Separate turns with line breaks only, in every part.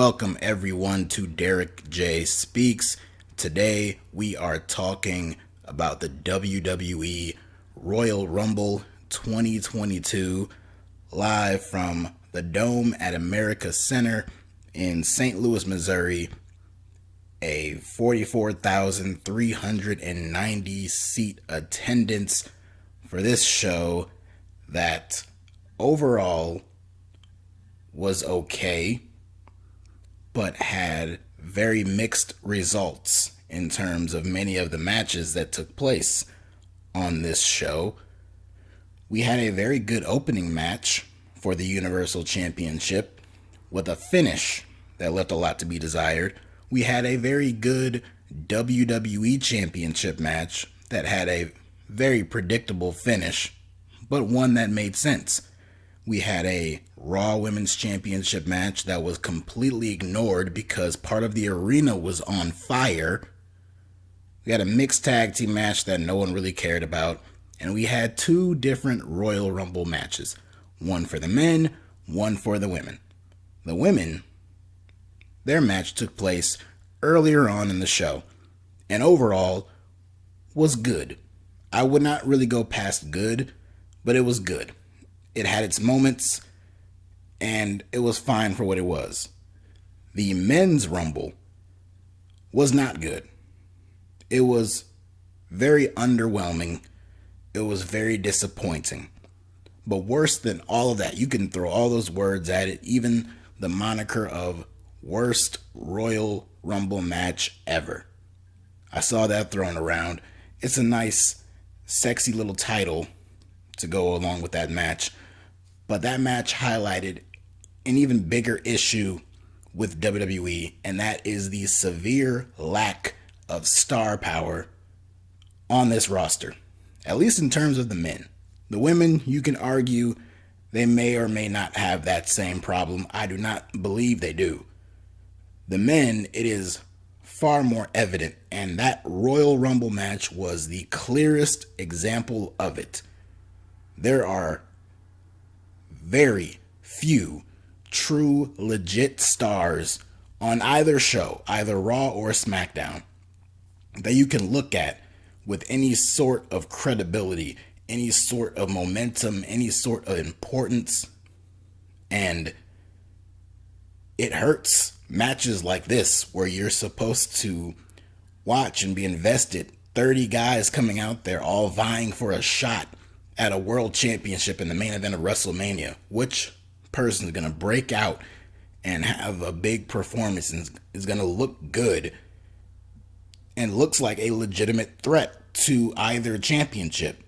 Welcome everyone to DerekJ Speaks. Today we are talking about the WWE Royal Rumble 2022 live from the Dome at America Center in St. Louis, Missouri. A 44,390 seat attendance for this show that overall was okay, but had very mixed results in terms of many of the matches that took place on this show. We had a very good opening match for the Universal Championship with a finish that left a lot to be desired. We had a very good WWE Championship match that had a very predictable finish, but one that made sense. We had a Raw Women's Championship match that was completely ignored because part of the arena was on fire. We had a mixed tag team match that no one really cared about. And we had two different Royal Rumble matches. One for the men, one for the women. The women, their match took place earlier on in the show, and overall was good. I would not really go past good, but it was good. It had its moments, and it was fine for what it was. The men's Rumble was not good. It was very underwhelming. It was very disappointing. But worse than all of that, you can throw all those words at it, even the moniker of worst Royal Rumble match ever. I saw that thrown around. It's a nice, sexy little title to go along with that match. But that match highlighted an even bigger issue with WWE, and that is the severe lack of star power on this roster, at least in terms of the men. The women, you can argue they may or may not have that same problem. I do not believe they do. The men, it is far more evident, and that Royal Rumble match was the clearest example of it. There are very few true, legit stars on either show, either Raw or SmackDown, that you can look at with any sort of credibility, any sort of momentum, any sort of importance. And it hurts matches like this where you're supposed to watch and be invested. 30 guys coming out there all vying for a shot at a world championship in the main event of WrestleMania. Which person is going to break out and have a big performance and is going to look good and looks like a legitimate threat to either championship?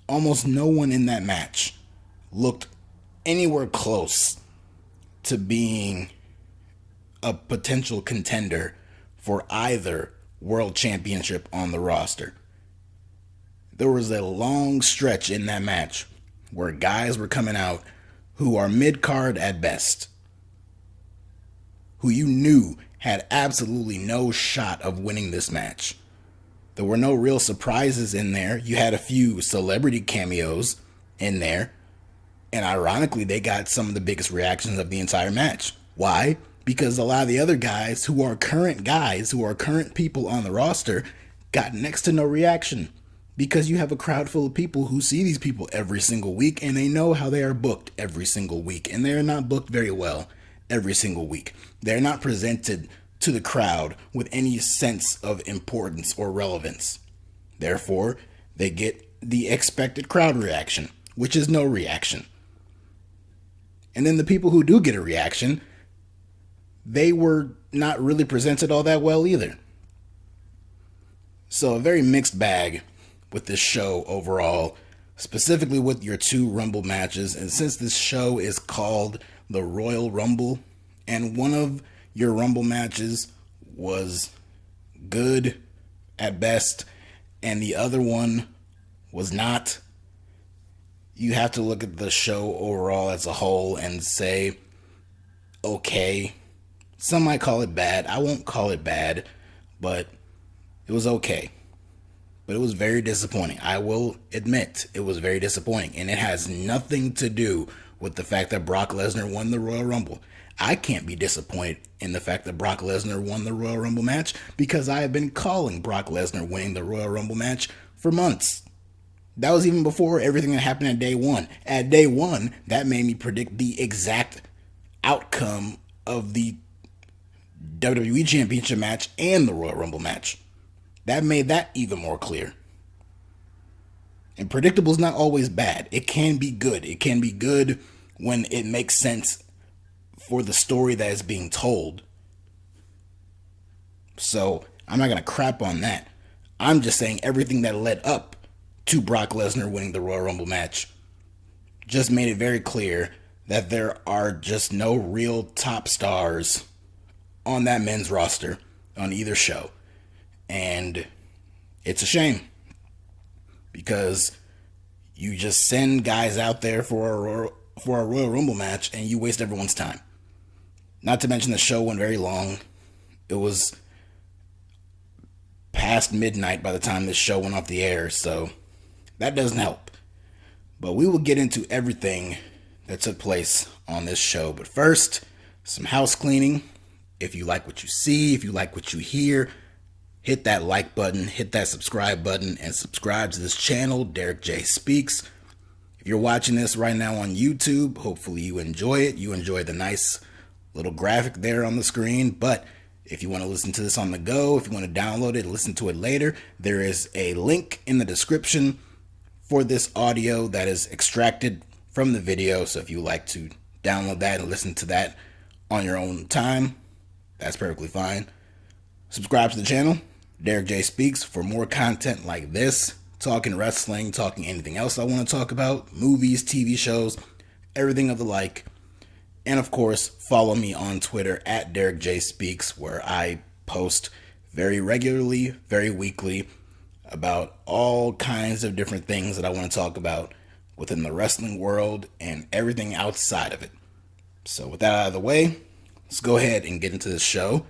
Almost no one in that match looked anywhere close to being a potential contender for either world championship on the roster. There was a long stretch in that match where guys were coming out who are mid-card at best, who you knew had absolutely no shot of winning this match. There were no real surprises in there. You had a few celebrity cameos in there, and ironically, they got some of the biggest reactions of the entire match. Why? Because a lot of the other guys who are current people on the roster got next to no reaction. Because you have a crowd full of people who see these people every single week, and they know how they are booked every single week, and they are not booked very well every single week. They're not presented to the crowd with any sense of importance or relevance. Therefore, they get the expected crowd reaction, which is no reaction. And then the people who do get a reaction, they were not really presented all that well either. So a very mixed bag with this show overall, specifically with your two Rumble matches. And since this show is called the Royal Rumble, and one of your Rumble matches was good at best, and the other one was not, you have to look at the show overall as a whole and say, okay. Some might call it bad. I won't call it bad, but it was okay. But it was very disappointing. I will admit it was very disappointing. And it has nothing to do with the fact that Brock Lesnar won the Royal Rumble. I can't be disappointed in the fact that Brock Lesnar won the Royal Rumble match because I have been calling Brock Lesnar winning the Royal Rumble match for months. That was even before everything that happened at day one. At day one, that made me predict the exact outcome of the WWE Championship match and the Royal Rumble match. That made that even more clear. And predictable is not always bad. It can be good. It can be good when it makes sense for the story that is being told. So I'm not going to crap on that. I'm just saying everything that led up to Brock Lesnar winning the Royal Rumble match just made it very clear that there are just no real top stars on that men's roster on either show. And it's a shame. Because you just send guys out there for a Royal Rumble match and you waste everyone's time. Not to mention the show went very long. It was past midnight by the time this show went off the air, so that doesn't help. But we will get into everything that took place on this show. But first, some house cleaning. If you like what you see, if you like what you hear, hit that like button, hit that subscribe button, and subscribe to this channel, DerekJ Speaks. If you're watching this right now on YouTube, hopefully you enjoy it. You enjoy the nice little graphic there on the screen. But if you want to listen to this on the go, if you want to download it and listen to it later, there is a link in the description for this audio that is extracted from the video. So if you like to download that and listen to that on your own time, that's perfectly fine. Subscribe to the channel, DerekJ Speaks, for more content like this, talking wrestling, talking anything else I want to talk about, movies, TV shows, everything of the like. And of course, follow me on Twitter at DerekJ Speaks, where I post very regularly, very weekly, about all kinds of different things that I want to talk about within the wrestling world and everything outside of it. So with that out of the way, let's go ahead and get into this show.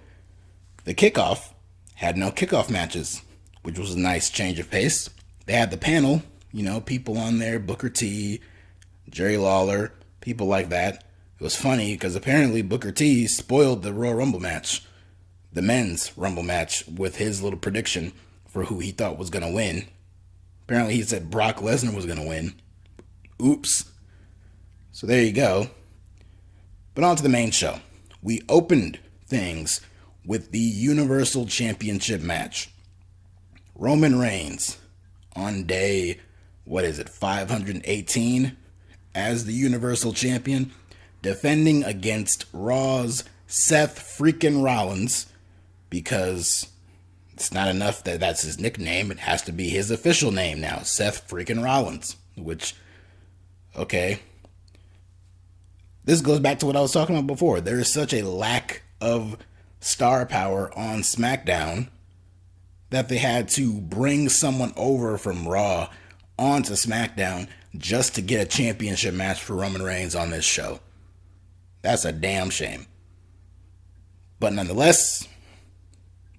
The kickoff had no kickoff matches, which was a nice change of pace. They had the panel, people on there, Booker T, Jerry Lawler, people like that. It was funny because apparently Booker T spoiled the Royal Rumble match, the men's Rumble match, with his little prediction for who he thought was going to win. Apparently he said Brock Lesnar was going to win. Oops. So there you go. But on to the main show. We opened things with the Universal Championship match. Roman Reigns on day, 518 as the Universal Champion, defending against Raw's Seth freaking Rollins, because it's not enough that that's his nickname, it has to be his official name now, Seth freaking Rollins, which, okay. This goes back to what I was talking about before. There is such a lack of star power on SmackDown that they had to bring someone over from Raw onto SmackDown just to get a championship match for Roman Reigns on this show. That's a damn shame. But nonetheless,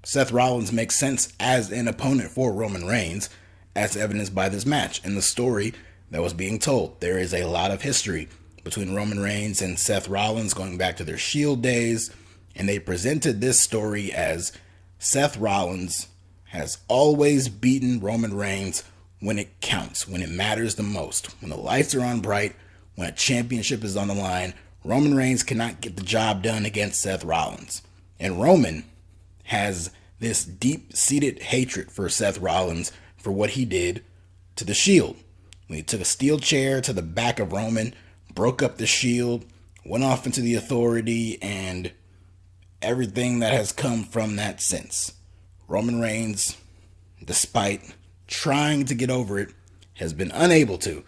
Seth Rollins makes sense as an opponent for Roman Reigns, as evidenced by this match and the story that was being told. There is a lot of history between Roman Reigns and Seth Rollins going back to their Shield days, and they presented this story as Seth Rollins has always beaten Roman Reigns when it counts, when it matters the most, when the lights are on bright, when a championship is on the line. Roman Reigns cannot get the job done against Seth Rollins. And Roman has this deep-seated hatred for Seth Rollins for what he did to the Shield. When he took a steel chair to the back of Roman, broke up the Shield, went off into the Authority, and everything that has come from that since. Roman Reigns, despite trying to get over it, has been unable to.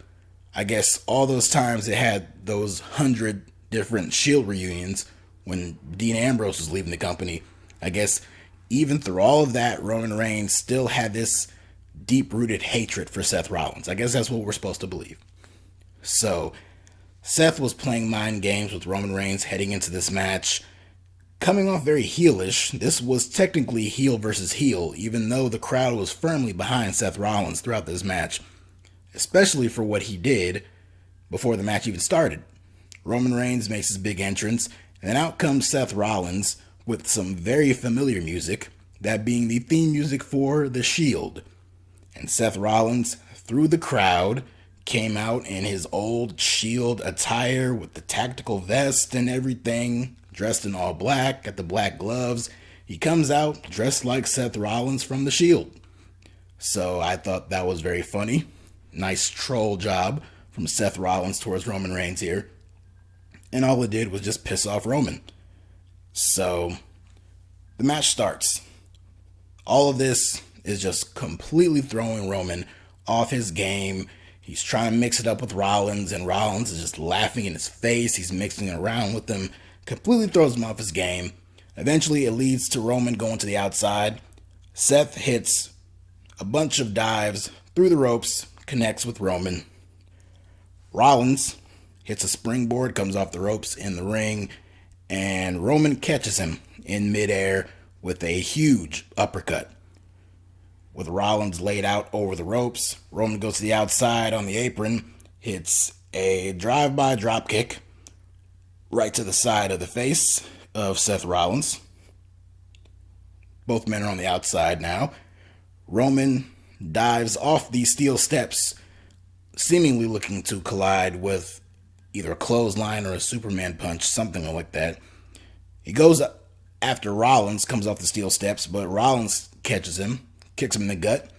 I guess all those times they had those 100 different Shield reunions when Dean Ambrose was leaving the company, I guess even through all of that, Roman Reigns still had this deep-rooted hatred for Seth Rollins. I guess that's what we're supposed to believe. So Seth was playing mind games with Roman Reigns heading into this match, coming off very heelish. This was technically heel versus heel, even though the crowd was firmly behind Seth Rollins throughout this match, especially for what he did before the match even started. Roman Reigns makes his big entrance, And then out comes Seth Rollins with some very familiar music, that being the theme music for The Shield. And Seth Rollins, through the crowd, came out in his old Shield attire with the tactical vest and everything, dressed in all black, got the black gloves. He comes out dressed like Seth Rollins from The Shield. So I thought that was very funny. Nice troll job from Seth Rollins towards Roman Reigns here. And all it did was just piss off Roman. So the match starts. All of this is just completely throwing Roman off his game. He's trying to mix it up with Rollins, and Rollins is just laughing in his face. He's mixing it around with him. Completely throws him off his game. Eventually, it leads to Roman going to the outside. Seth hits a bunch of dives through the ropes, connects with Roman. Rollins hits a springboard, comes off the ropes in the ring, and Roman catches him in midair with a huge uppercut. With Rollins laid out over the ropes, Roman goes to the outside on the apron, hits a drive-by dropkick right to the side of the face of Seth Rollins. Both men are on the outside now. Roman dives off the steel steps, seemingly looking to collide with either a clothesline or a Superman punch, something like that. He goes after Rollins, comes off the steel steps, but Rollins catches him, kicks him in the gut,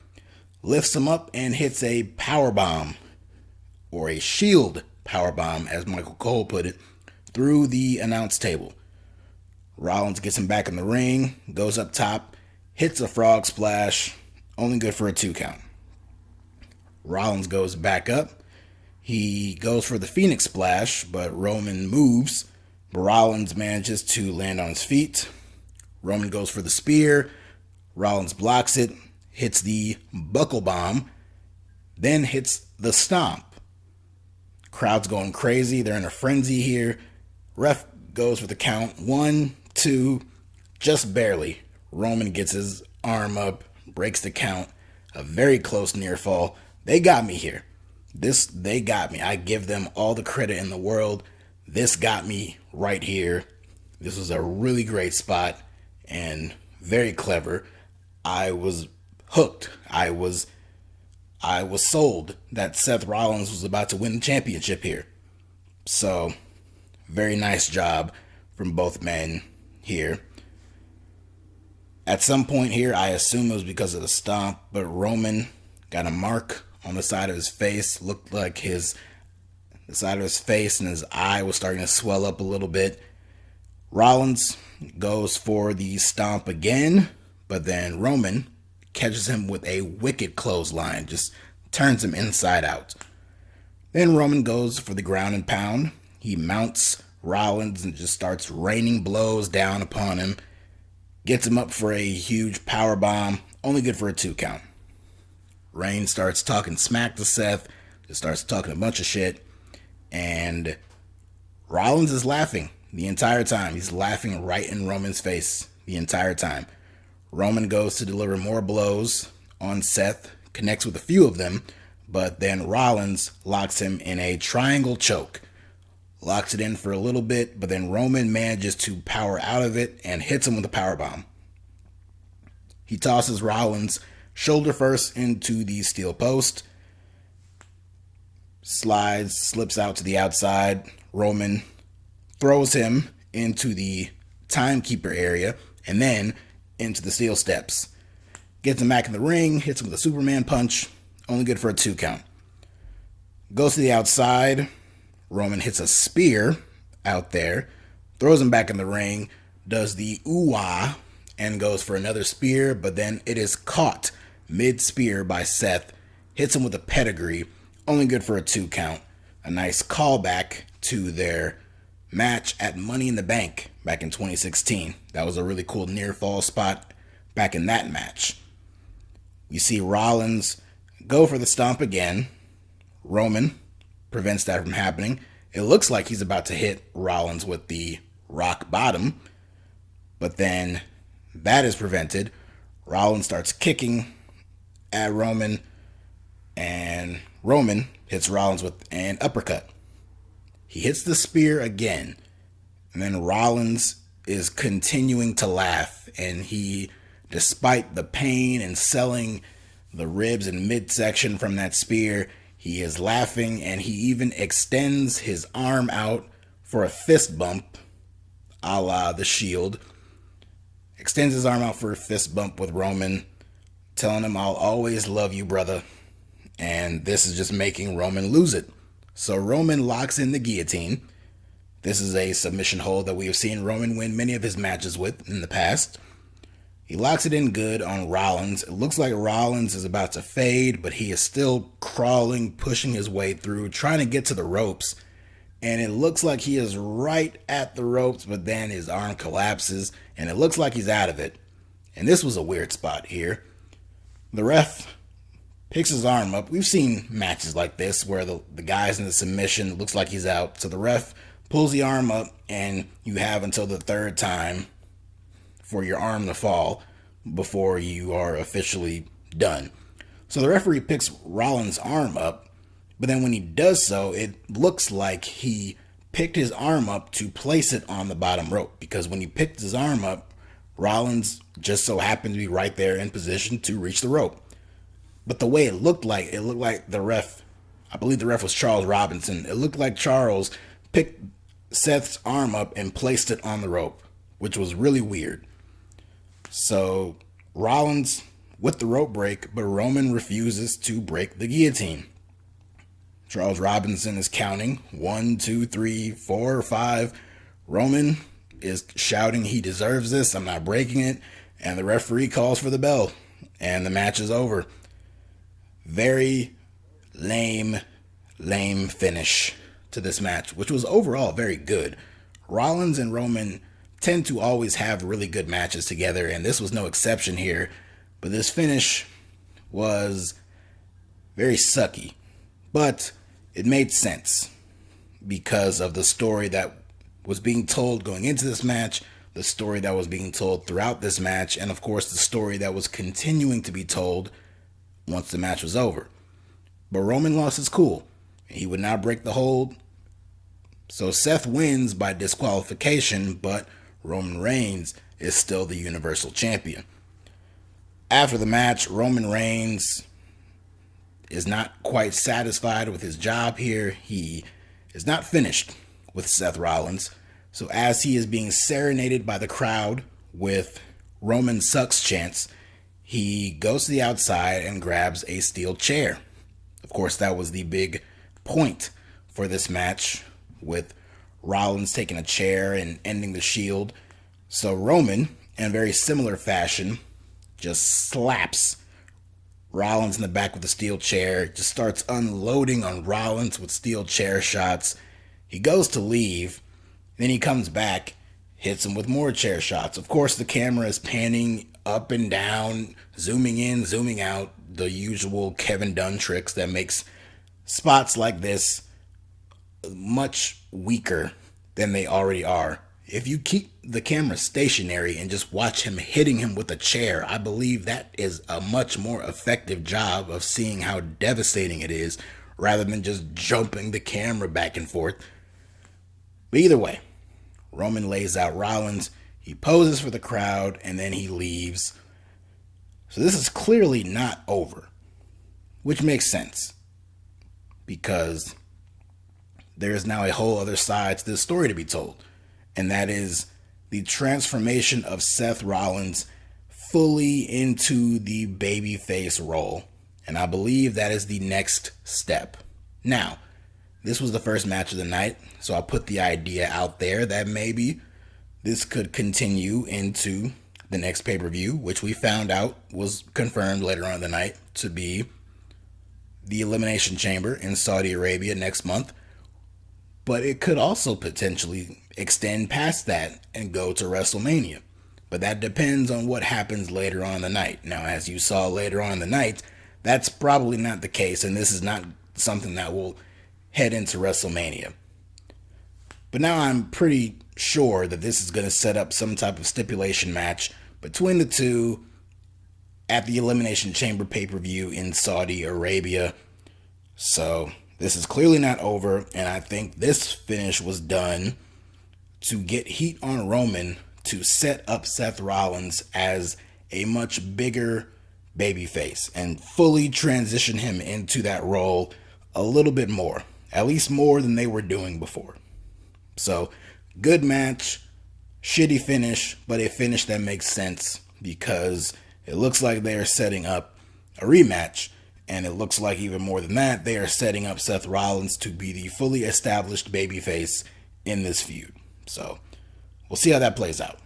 lifts him up, and hits a power bomb, or a shield power bomb, as Michael Cole put it, through the announce table. Rollins gets him back in the ring, goes up top, hits a frog splash, only good for a 2 count. Rollins goes back up. He goes for the Phoenix Splash, but Roman moves. But Rollins manages to land on his feet. Roman goes for the spear. Rollins blocks it, hits the buckle bomb, then hits the stomp. Crowd's going crazy. They're in a frenzy here. Ref goes for the count. 1, 2, just barely. Roman gets his arm up, breaks the count. A very close near fall. They got me here. They got me. I give them all the credit in the world. This got me right here. This was a really great spot and very clever. I was hooked. I was sold that Seth Rollins was about to win the championship here. So, very nice job from both men here. At some point here, I assume it was because of the stomp, but Roman got a mark on the side of his face. Looked like the side of his face and his eye was starting to swell up a little bit. Rollins goes for the stomp again, but then Roman catches him with a wicked clothesline, just turns him inside out. Then Roman goes for the ground and pound. He mounts Rollins and just starts raining blows down upon him. Gets him up for a huge power bomb, only good for a 2 count. Reigns starts talking smack to Seth, just starts talking a bunch of shit, and Rollins is laughing the entire time. He's laughing right in Roman's face the entire time. Roman goes to deliver more blows on Seth, connects with a few of them, but then Rollins locks him in a triangle choke. Locks it in for a little bit, but then Roman manages to power out of it and hits him with a powerbomb. He tosses Rollins shoulder first into the steel post. Slips out to the outside. Roman throws him into the timekeeper area and then into the steel steps. Gets him back in the ring, hits him with a Superman punch, only good for a 2 count. Goes to the outside. Roman hits a spear out there, throws him back in the ring, does the ooh-ah, and goes for another spear, but then it is caught mid-spear by Seth, hits him with a pedigree, only good for a 2 count. A nice callback to their match at Money in the Bank back in 2016. That was a really cool near fall spot back in that match. We see Rollins go for the stomp again. Roman prevents that from happening. It looks like he's about to hit Rollins with the rock bottom, but then that is prevented. Rollins starts kicking at Roman, and Roman hits Rollins with an uppercut. He hits the spear again, And then Rollins is continuing to laugh, and he, despite the pain and selling the ribs and midsection from that spear, he is laughing, and he even extends his arm out for a fist bump, a la The Shield. Extends his arm out for a fist bump with Roman, telling him, "I'll always love you, brother." And this is just making Roman lose it. So Roman locks in the guillotine. This is a submission hold that we have seen Roman win many of his matches with in the past. He locks it in good on Rollins. It looks like Rollins is about to fade, but he is still crawling, pushing his way through, trying to get to the ropes. And it looks like he is right at the ropes, but then his arm collapses, and it looks like he's out of it. And this was a weird spot here. The ref picks his arm up. We've seen matches like this where the guy's in the submission, looks like he's out. So the ref pulls the arm up, and you have until the third time for your arm to fall before you are officially done. So the referee picks Rollins' arm up, but then when he does so, it looks like he picked his arm up to place it on the bottom rope, because when he picked his arm up, Rollins just so happened to be right there in position to reach the rope. But the way it looked like the ref, I believe the ref was Charles Robinson, it looked like Charles picked Seth's arm up and placed it on the rope, which was really weird. So Rollins with the rope break, but Roman refuses to break the guillotine. Charles Robinson is counting 1, 2, 3, 4, 5. Roman is shouting he deserves this, I'm not breaking it, and the referee calls for the bell, and the match is over. Very lame finish to this match, which was overall very good. Rollins and Roman tend to always have really good matches together, and this was no exception here. But this finish was very sucky. But it made sense because of the story that was being told going into this match, the story that was being told throughout this match, and of course the story that was continuing to be told once the match was over. But Roman lost his cool. He would not break the hold. So Seth wins by disqualification, but Roman Reigns is still the Universal Champion. After the match, Roman Reigns is not quite satisfied with his job here. He is not finished with Seth Rollins. So as he is being serenaded by the crowd with Roman sucks chants, he goes to the outside and grabs a steel chair. Of course, that was the big point for this match, with Rollins taking a chair and ending the Shield. So Roman, in very similar fashion, just slaps Rollins in the back with a steel chair, just starts unloading on Rollins with steel chair shots. He goes to leave, then he comes back, hits him with more chair shots. Of course, the camera is panning up and down, zooming in, zooming out, the usual Kevin Dunn tricks that makes spots like this much weaker than they already are. If you keep the camera stationary and just watch him hitting him with a chair, I believe that is a much more effective job of seeing how devastating it is, rather than just jumping the camera back and forth. But either way, Roman lays out Rollins, he poses for the crowd, and then he leaves. So this is clearly not over, which makes sense, because there is now a whole other side to this story to be told, and that is the transformation of Seth Rollins fully into the babyface role. And I believe that is the next step. Now, this was the first match of the night, so I'll put the idea out there that maybe this could continue into the next pay-per-view, which we found out was confirmed later on in the night to be the Elimination Chamber in Saudi Arabia next month. But it could also potentially extend past that and go to WrestleMania. But that depends on what happens later on in the night. Now, as you saw later on in the night, that's probably not the case, and this is not something that will head into WrestleMania. But now I'm pretty sure that this is going to set up some type of stipulation match between the two at the Elimination Chamber pay-per-view in Saudi Arabia. So this is clearly not over, and I think this finish was done to get heat on Roman to set up Seth Rollins as a much bigger babyface and fully transition him into that role a little bit more, at least more than they were doing before. So, good match, shitty finish, but a finish that makes sense because it looks like they are setting up a rematch, and it looks like even more than that, they are setting up Seth Rollins to be the fully established babyface in this feud. So, we'll see how that plays out.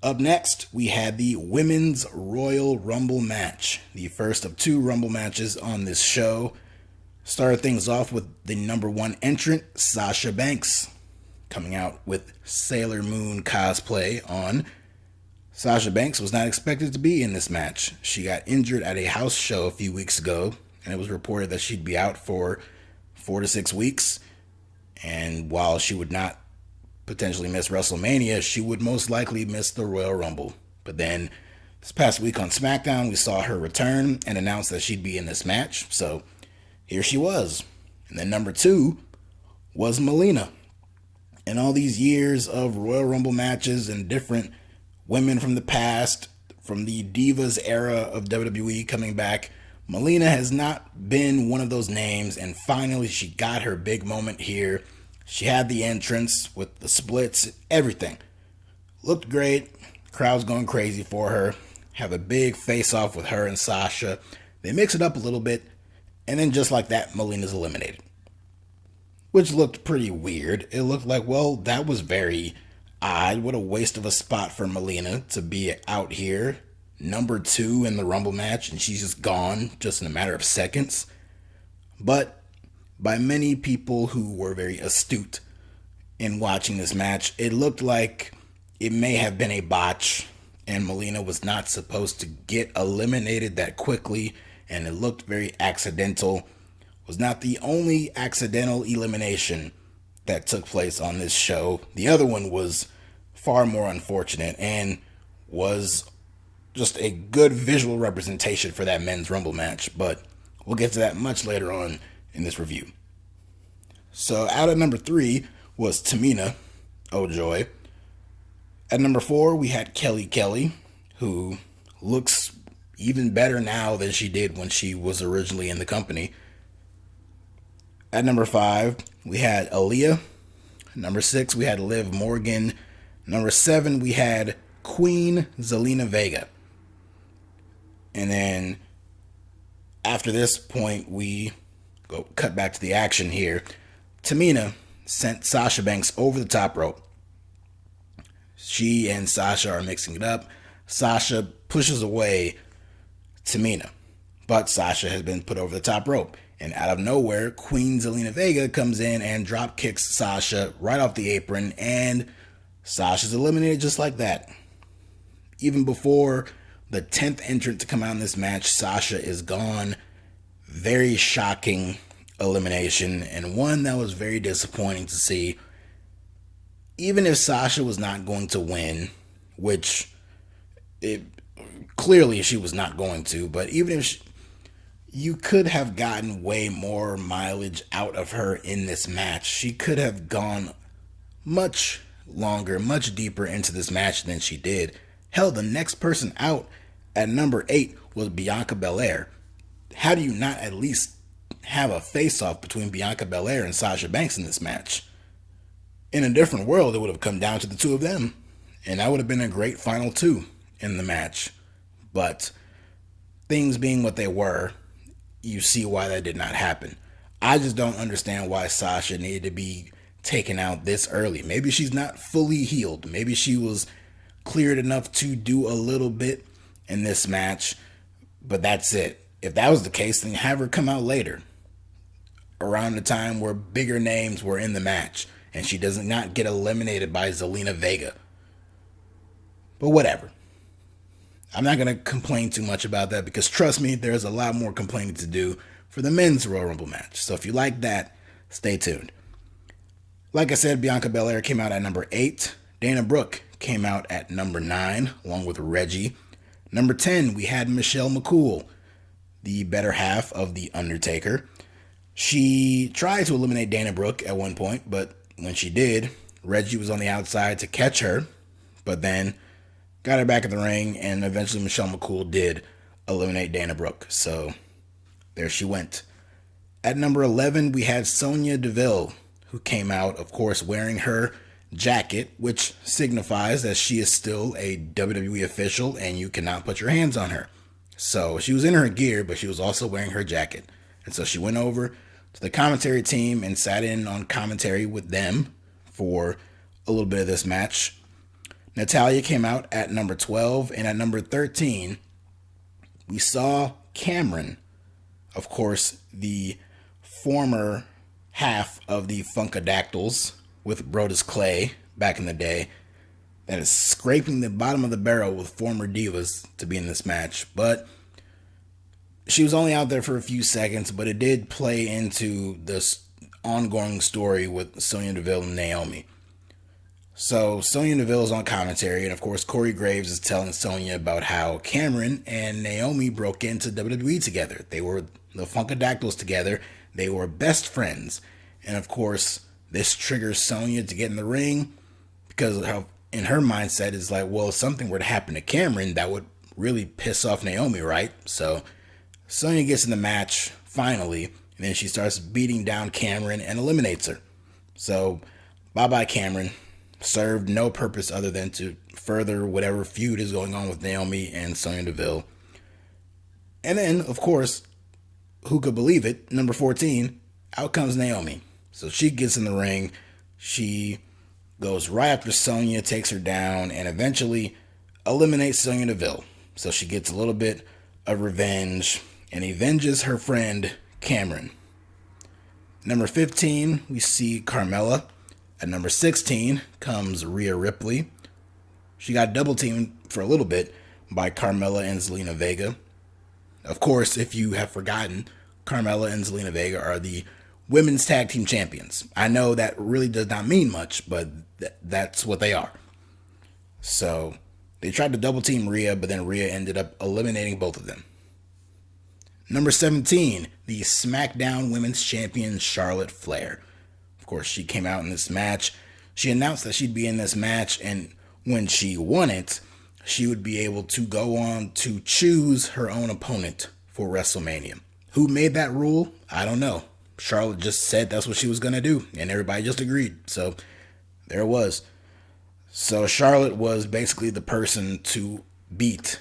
Up next, we had the Women's Royal Rumble match, the first of 2 Rumble matches on this show. Started things off with the number 1 entrant, Sasha Banks, coming out with Sailor Moon cosplay on. Sasha Banks was not expected to be in this match. She got injured at a house show a few weeks ago, and it was reported that she'd be out for 4 to 6 weeks. And while she would not potentially miss WrestleMania, she would most likely miss the Royal Rumble. But then this past week on SmackDown, we saw her return and announce that she'd be in this match. So here she was. And then number 2 was Molina. In all these years of Royal Rumble matches and different women from the past, from the Divas era of WWE coming back, Molina has not been one of those names, and finally she got her big moment here. She had the entrance with the splits, everything. Looked great. Crowd's going crazy for her. Have a big face-off with her and Sasha. They mix it up a little bit, and then just like that, Molina's eliminated. Which looked pretty weird. It looked like, well, that was very odd. What a waste of a spot for Molina to be out here. Number 2 in the Rumble match, and she's just gone just in a matter of seconds. But by many people who were very astute in watching this match, it looked like it may have been a botch, and Molina was not supposed to get eliminated that quickly, and it looked very accidental. Was not the only accidental elimination that took place on this show. The other one was far more unfortunate and was just a good visual representation for that men's Rumble match, but we'll get to that much later on in this review. So out at number 3 was Tamina. Oh joy. At number 4, we had Kelly, who looks even better now than she did when she was originally in the company. At number 5, we had Aaliyah. Number 6, we had Liv Morgan. Number 7, we had Queen Zelina Vega. And then after this point, we go cut back to the action here. Tamina sent Sasha Banks over the top rope. She and Sasha are mixing it up. Sasha pushes away Tamina, but Sasha has been put over the top rope. And out of nowhere, Queen Zelina Vega comes in and drop kicks Sasha right off the apron, and Sasha's eliminated just like that. Even before the 10th entrant to come out in this match, Sasha is gone. Very shocking elimination, and one that was very disappointing to see. Even if Sasha was not going to win, which clearly she was not going to, but even if you could have gotten way more mileage out of her in this match. She could have gone much longer, much deeper into this match than she did. Hell, the next person out at number 8 was Bianca Belair. How do you not at least have a face-off between Bianca Belair and Sasha Banks in this match? In a different world, it would have come down to the two of them, and that would have been a great final 2 in the match. But things being what they were, you see why that did not happen. I just don't understand why Sasha needed to be taken out this early. Maybe she's not fully healed. Maybe she was cleared enough to do a little bit in this match, but that's it. If that was the case, then have her come out later, around the time where bigger names were in the match, and she does not get eliminated by Zelina Vega. But whatever. I'm not going to complain too much about that, because trust me, there's a lot more complaining to do for the men's Royal Rumble match. So if you like that, stay tuned. Like I said, Bianca Belair came out at number 8. Dana Brooke came out at number 9, along with Reggie. Number 10, we had Michelle McCool, the better half of The Undertaker. She tried to eliminate Dana Brooke at one point, but when she did, Reggie was on the outside to catch her, but then got her back in the ring, and eventually Michelle McCool did eliminate Dana Brooke. So there she went. At number 11, we had Sonja Deville, who came out, of course, wearing her jacket, which signifies that she is still a WWE official and you cannot put your hands on her. So she was in her gear, but she was also wearing her jacket. And so she went over to the commentary team and sat in on commentary with them for a little bit of this match. Natalya came out at number 12, and at number 13, we saw Cameron, of course, the former half of the Funkadactyls with Brodus Clay back in the day, that is scraping the bottom of the barrel with former divas to be in this match. But she was only out there for a few seconds, but it did play into this ongoing story with Sonja Deville and Naomi. So Sonja Deville is on commentary, and of course Corey Graves is telling Sonja about how Cameron and Naomi broke into WWE together. They were the Funkadactyls together. They were best friends. And of course, this triggers Sonja to get in the ring because how in her mindset is like, well, if something were to happen to Cameron, that would really piss off Naomi, right? So Sonja gets in the match finally, and then she starts beating down Cameron and eliminates her. So bye-bye Cameron. Served no purpose other than to further whatever feud is going on with Naomi and Sonja Deville. And then, of course, who could believe it, number 14, out comes Naomi. So she gets in the ring, she goes right after Sonja, takes her down, and eventually eliminates Sonja Deville. So she gets a little bit of revenge and avenges her friend Cameron. Number 15, we see Carmella. At number 16 comes Ria Ripley. She got double teamed for a little bit by Carmella and Zelina Vega. Of course, if you have forgotten, Carmella and Zelina Vega are the women's tag team champions. I know that really does not mean much, but that's what they are. So they tried to double team Rhea, but then Rhea ended up eliminating both of them. Number 17, the SmackDown Women's Champion Charlotte Flair. Of course, she came out in this match. She announced that she'd be in this match, and when she won it, she would be able to go on to choose her own opponent for WrestleMania. Who made that rule? I don't know. Charlotte just said that's what she was going to do, and everybody just agreed. So there it was. So Charlotte was basically the person to beat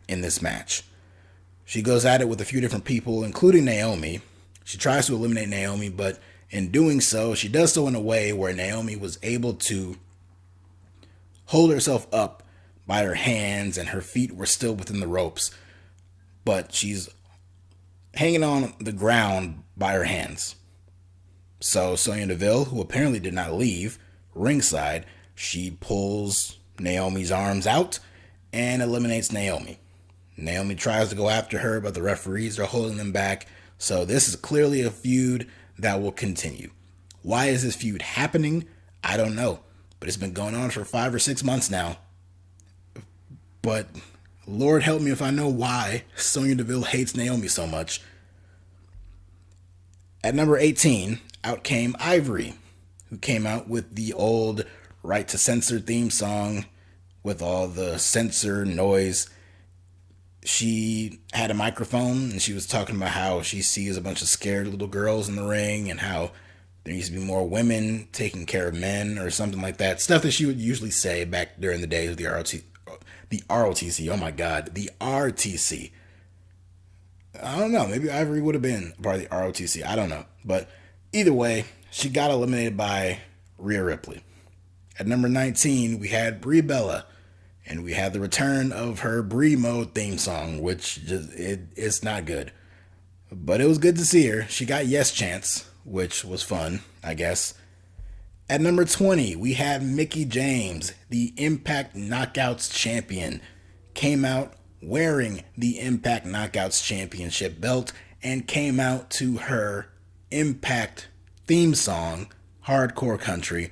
in this match. She goes at it with a few different people, including Naomi. She tries to eliminate Naomi, but in doing so, she does so in a way where Naomi was able to hold herself up by her hands and her feet were still within the ropes, but she's hanging on the ground by her hands. So Sonja Deville, who apparently did not leave ringside, she pulls Naomi's arms out and eliminates Naomi. Naomi tries to go after her, but the referees are holding them back. So this is clearly a feud that will continue. Why is this feud happening? I don't know. But it's been going on for 5 or 6 months now. But Lord help me if I know why Sonja Deville hates Naomi so much. At number 18, out came Ivory, who came out with the old Right to Censor theme song with all the censor noise. She had a microphone and she was talking about how she sees a bunch of scared little girls in the ring and how there needs to be more women taking care of men or something like that. Stuff that she would usually say back during the days of the ROTC. Oh my God, the RTC. I don't know. Maybe Ivory would have been part of the ROTC. I don't know. But either way, she got eliminated by Rhea Ripley. At number 19, we had Brie Bella. And we had the return of her Brie Mode theme song, which it's not good. But it was good to see her. She got Yes Chance, which was fun, I guess. At number 20, we had Mickie James, the Impact Knockouts champion. Came out wearing the Impact Knockouts championship belt and came out to her Impact theme song, Hardcore Country.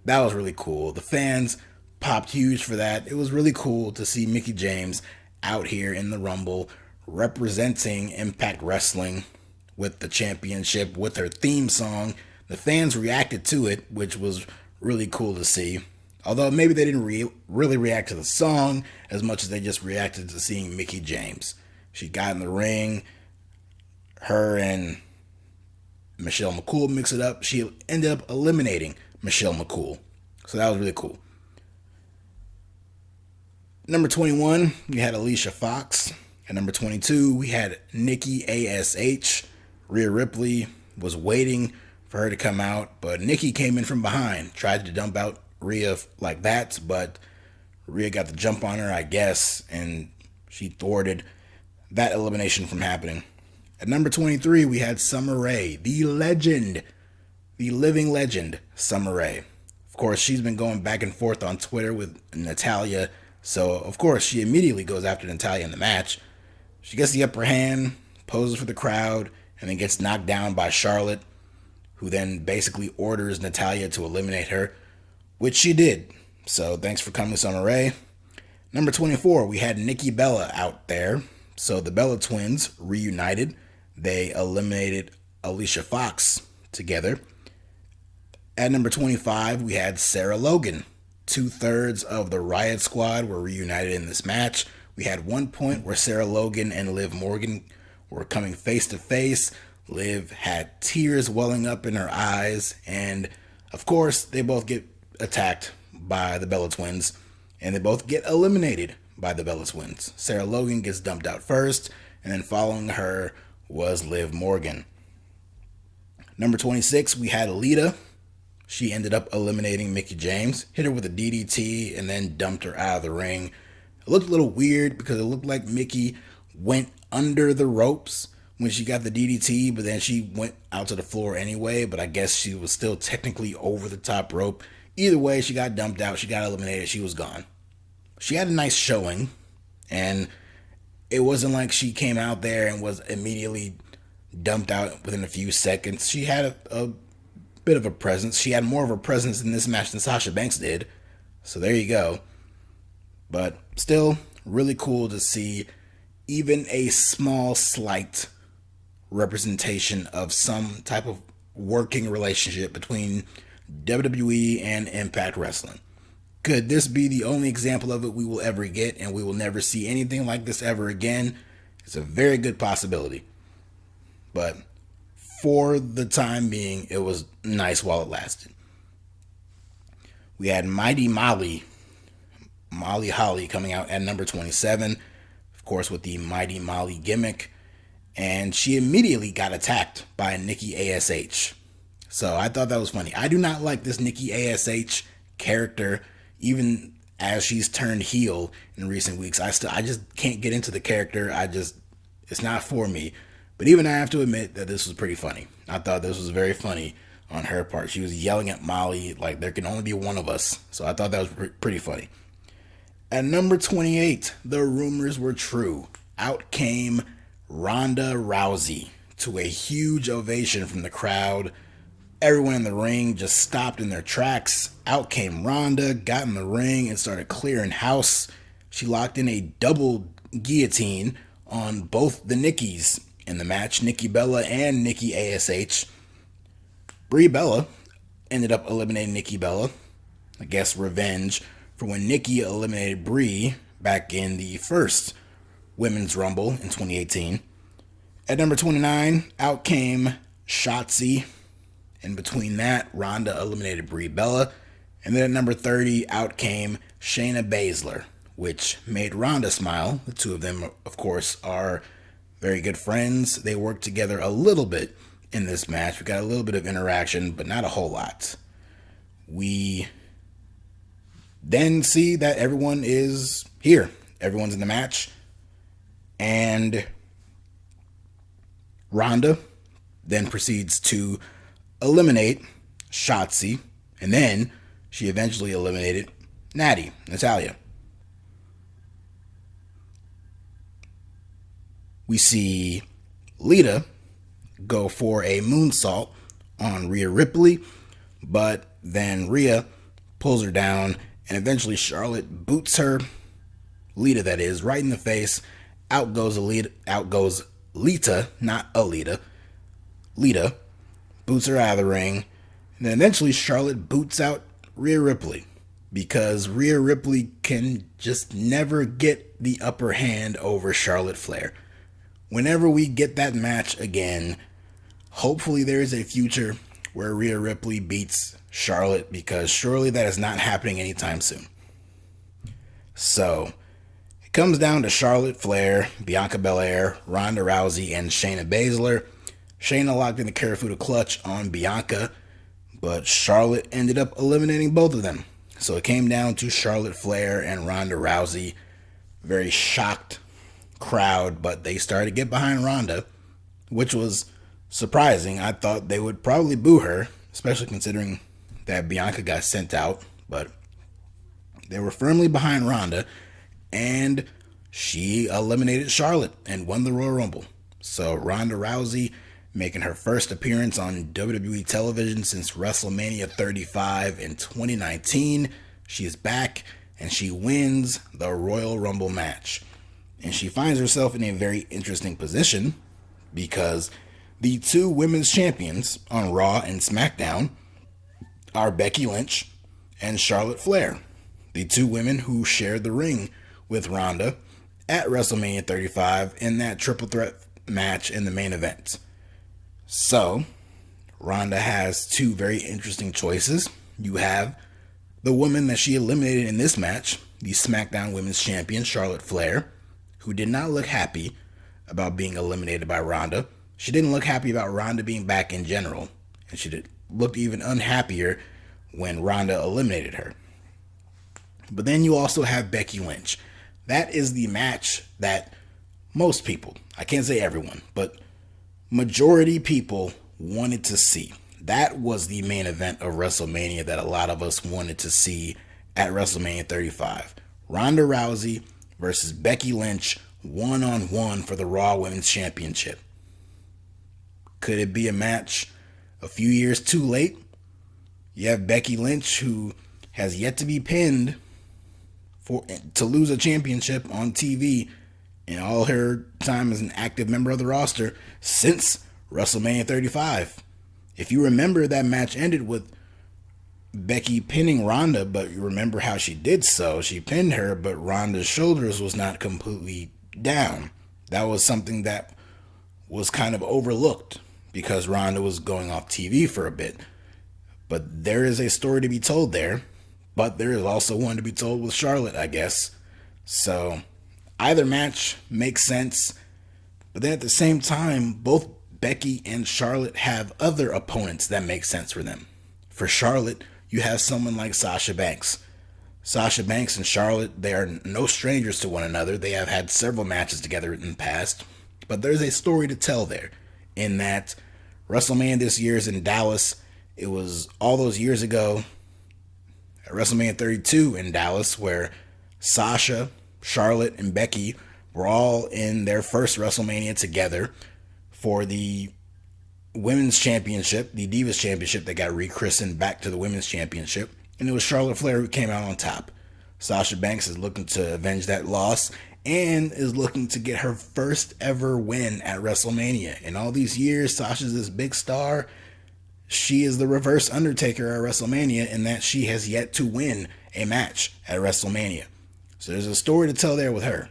That was really cool. The fans popped huge for that. It was really cool to see Mickie James out here in the Rumble representing Impact Wrestling with the championship, with her theme song The fans reacted to it, which was really cool to see. Although maybe they didn't really react to the song as much as they just reacted to seeing Mickie James. She got in the ring. Her and Michelle McCool mix it up. She ended up eliminating Michelle McCool. So that was really cool. Number 21, we had Alicia Fox. At number 22, we had Nikki ASH. Rhea Ripley was waiting for her to come out, but Nikki came in from behind, tried to dump out Rhea like that, but Rhea got the jump on her, I guess, and she thwarted that elimination from happening. At number 23, we had Summer Rae, the legend, the living legend, Summer Rae. Of course, she's been going back and forth on Twitter with Natalya, so of course she immediately goes after Natalya in the match. She gets the upper hand, poses for the crowd, and then gets knocked down by Charlotte, who then basically orders Natalya to eliminate her, which she did. So thanks for coming, Summer Rae. Number 24, we had Nikki Bella out there. So the Bella twins reunited. They eliminated Alicia Fox together. At number 25, we had Sarah Logan. 2/3 of the Riot Squad were reunited in this match. We had one point where Sarah Logan and Liv Morgan were coming face to face. Liv had tears welling up in her eyes, and of course, they both get attacked by the Bella twins, and they both get eliminated by the Bella twins. Sarah Logan gets dumped out first, and then following her was Liv Morgan. Number 26, we had Lita. She ended up eliminating Mickie James, hit her with a DDT, and then dumped her out of the ring. It looked a little weird because it looked like Mickie went under the ropes when she got the DDT, but then she went out to the floor anyway, but I guess she was still technically over the top rope. Either way, she got dumped out, she got eliminated, she was gone. She had a nice showing, and it wasn't like she came out there and was immediately dumped out within a few seconds. She had a bit of a presence. She had more of a presence in this match than Sasha Banks did, so there you go. But still, really cool to see even a small, slight representation of some type of working relationship between WWE and Impact Wrestling. Could this be the only example of it we will ever get, and we will never see anything like this ever again? It's a very good possibility. But for the time being, it was nice while it lasted. We had Mighty Molly Holly coming out at number 27, of course with the Mighty Molly gimmick, and she immediately got attacked by Nikki ASH. So I thought that was funny. I do not like this Nikki ASH character, even as she's turned heel in recent weeks. I just can't get into the character. It's not for me. But even I have to admit that this was pretty funny. I thought this was very funny on her part. She was yelling at Molly like there can only be one of us. So I thought that was pretty funny. At number 28, the rumors were true. Out came Ronda Rousey to a huge ovation from the crowd. Everyone in the ring just stopped in their tracks. Out came Ronda, got in the ring, and started clearing house. She locked in a double guillotine on both the Nickies in the match, Nikki Bella and Nikki ASH. Brie Bella ended up eliminating Nikki Bella. I guess revenge for when Nikki eliminated Brie back in the first Women's Rumble in 2018. At number 29, out came Shotzi. In between that, Ronda eliminated Brie Bella. And then at number 30, out came Shayna Baszler, which made Ronda smile. The two of them, of course, are very good friends. They work together a little bit in this match. We got a little bit of interaction, but not a whole lot. We then see that everyone is here. Everyone's in the match. And Ronda then proceeds to eliminate Shotzi. And then she eventually eliminated Natalya. We see Lita go for a moonsault on Rhea Ripley, but then Rhea pulls her down, and eventually Charlotte boots her, Lita that is, right in the face. Out goes Lita, not Alita. Lita boots her out of the ring. And then eventually Charlotte boots out Rhea Ripley because Rhea Ripley can just never get the upper hand over Charlotte Flair. Whenever we get that match again, hopefully there is a future where Rhea Ripley beats Charlotte, because surely that is not happening anytime soon. So, it comes down to Charlotte Flair, Bianca Belair, Ronda Rousey, and Shayna Baszler. Shayna locked in the Karafuda clutch on Bianca, but Charlotte ended up eliminating both of them. So it came down to Charlotte Flair and Ronda Rousey. Very shocked crowd, but they started to get behind Ronda, which was surprising. I thought they would probably boo her, especially considering that Bianca got sent out, but they were firmly behind Ronda, and she eliminated Charlotte and won the Royal Rumble. So Ronda Rousey making her first appearance on WWE television since WrestleMania 35 in 2019. She is back, and she wins the Royal Rumble match. And she finds herself in a very interesting position because the two women's champions on Raw and SmackDown are Becky Lynch and Charlotte Flair, the two women who shared the ring with Ronda at WrestleMania 35 in that triple threat match in the main event. So, Ronda has two very interesting choices. You have the woman that she eliminated in this match, the SmackDown Women's Champion, Charlotte Flair, who did not look happy about being eliminated by Ronda. She didn't look happy about Ronda being back in general, and she looked even unhappier when Ronda eliminated her. But then you also have Becky Lynch. That is the match that most people, I can't say everyone, but majority people wanted to see. That was the main event of WrestleMania that a lot of us wanted to see at WrestleMania 35. Ronda Rousey versus Becky Lynch one-on-one for the Raw Women's Championship. Could it be a match a few years too late? You have Becky Lynch, who has yet to be pinned to lose a championship on TV in all her time as an active member of the roster since WrestleMania 35. If you remember, that match ended with Becky pinning Ronda, but you remember how she did so. She pinned her, but Ronda's shoulders was not completely down. That was something that was kind of overlooked because Ronda was going off TV for a bit. But there is a story to be told there, but there is also one to be told with Charlotte, I guess. So either match makes sense, but then at the same time, both Becky and Charlotte have other opponents that make sense for them. For Charlotte, you have someone like Sasha Banks. Sasha Banks and Charlotte, they are no strangers to one another. They have had several matches together in the past, but there's a story to tell there in that WrestleMania this year is in Dallas. It was all those years ago at WrestleMania 32 in Dallas where Sasha, Charlotte, and Becky were all in their first WrestleMania together for the Women's Championship, the Divas Championship that got rechristened back to the Women's Championship. And it was Charlotte Flair who came out on top. Sasha Banks is looking to avenge that loss and is looking to get her first ever win at WrestleMania. In all these years, Sasha's this big star. She is the reverse Undertaker at WrestleMania in that she has yet to win a match at WrestleMania. So there's a story to tell there with her.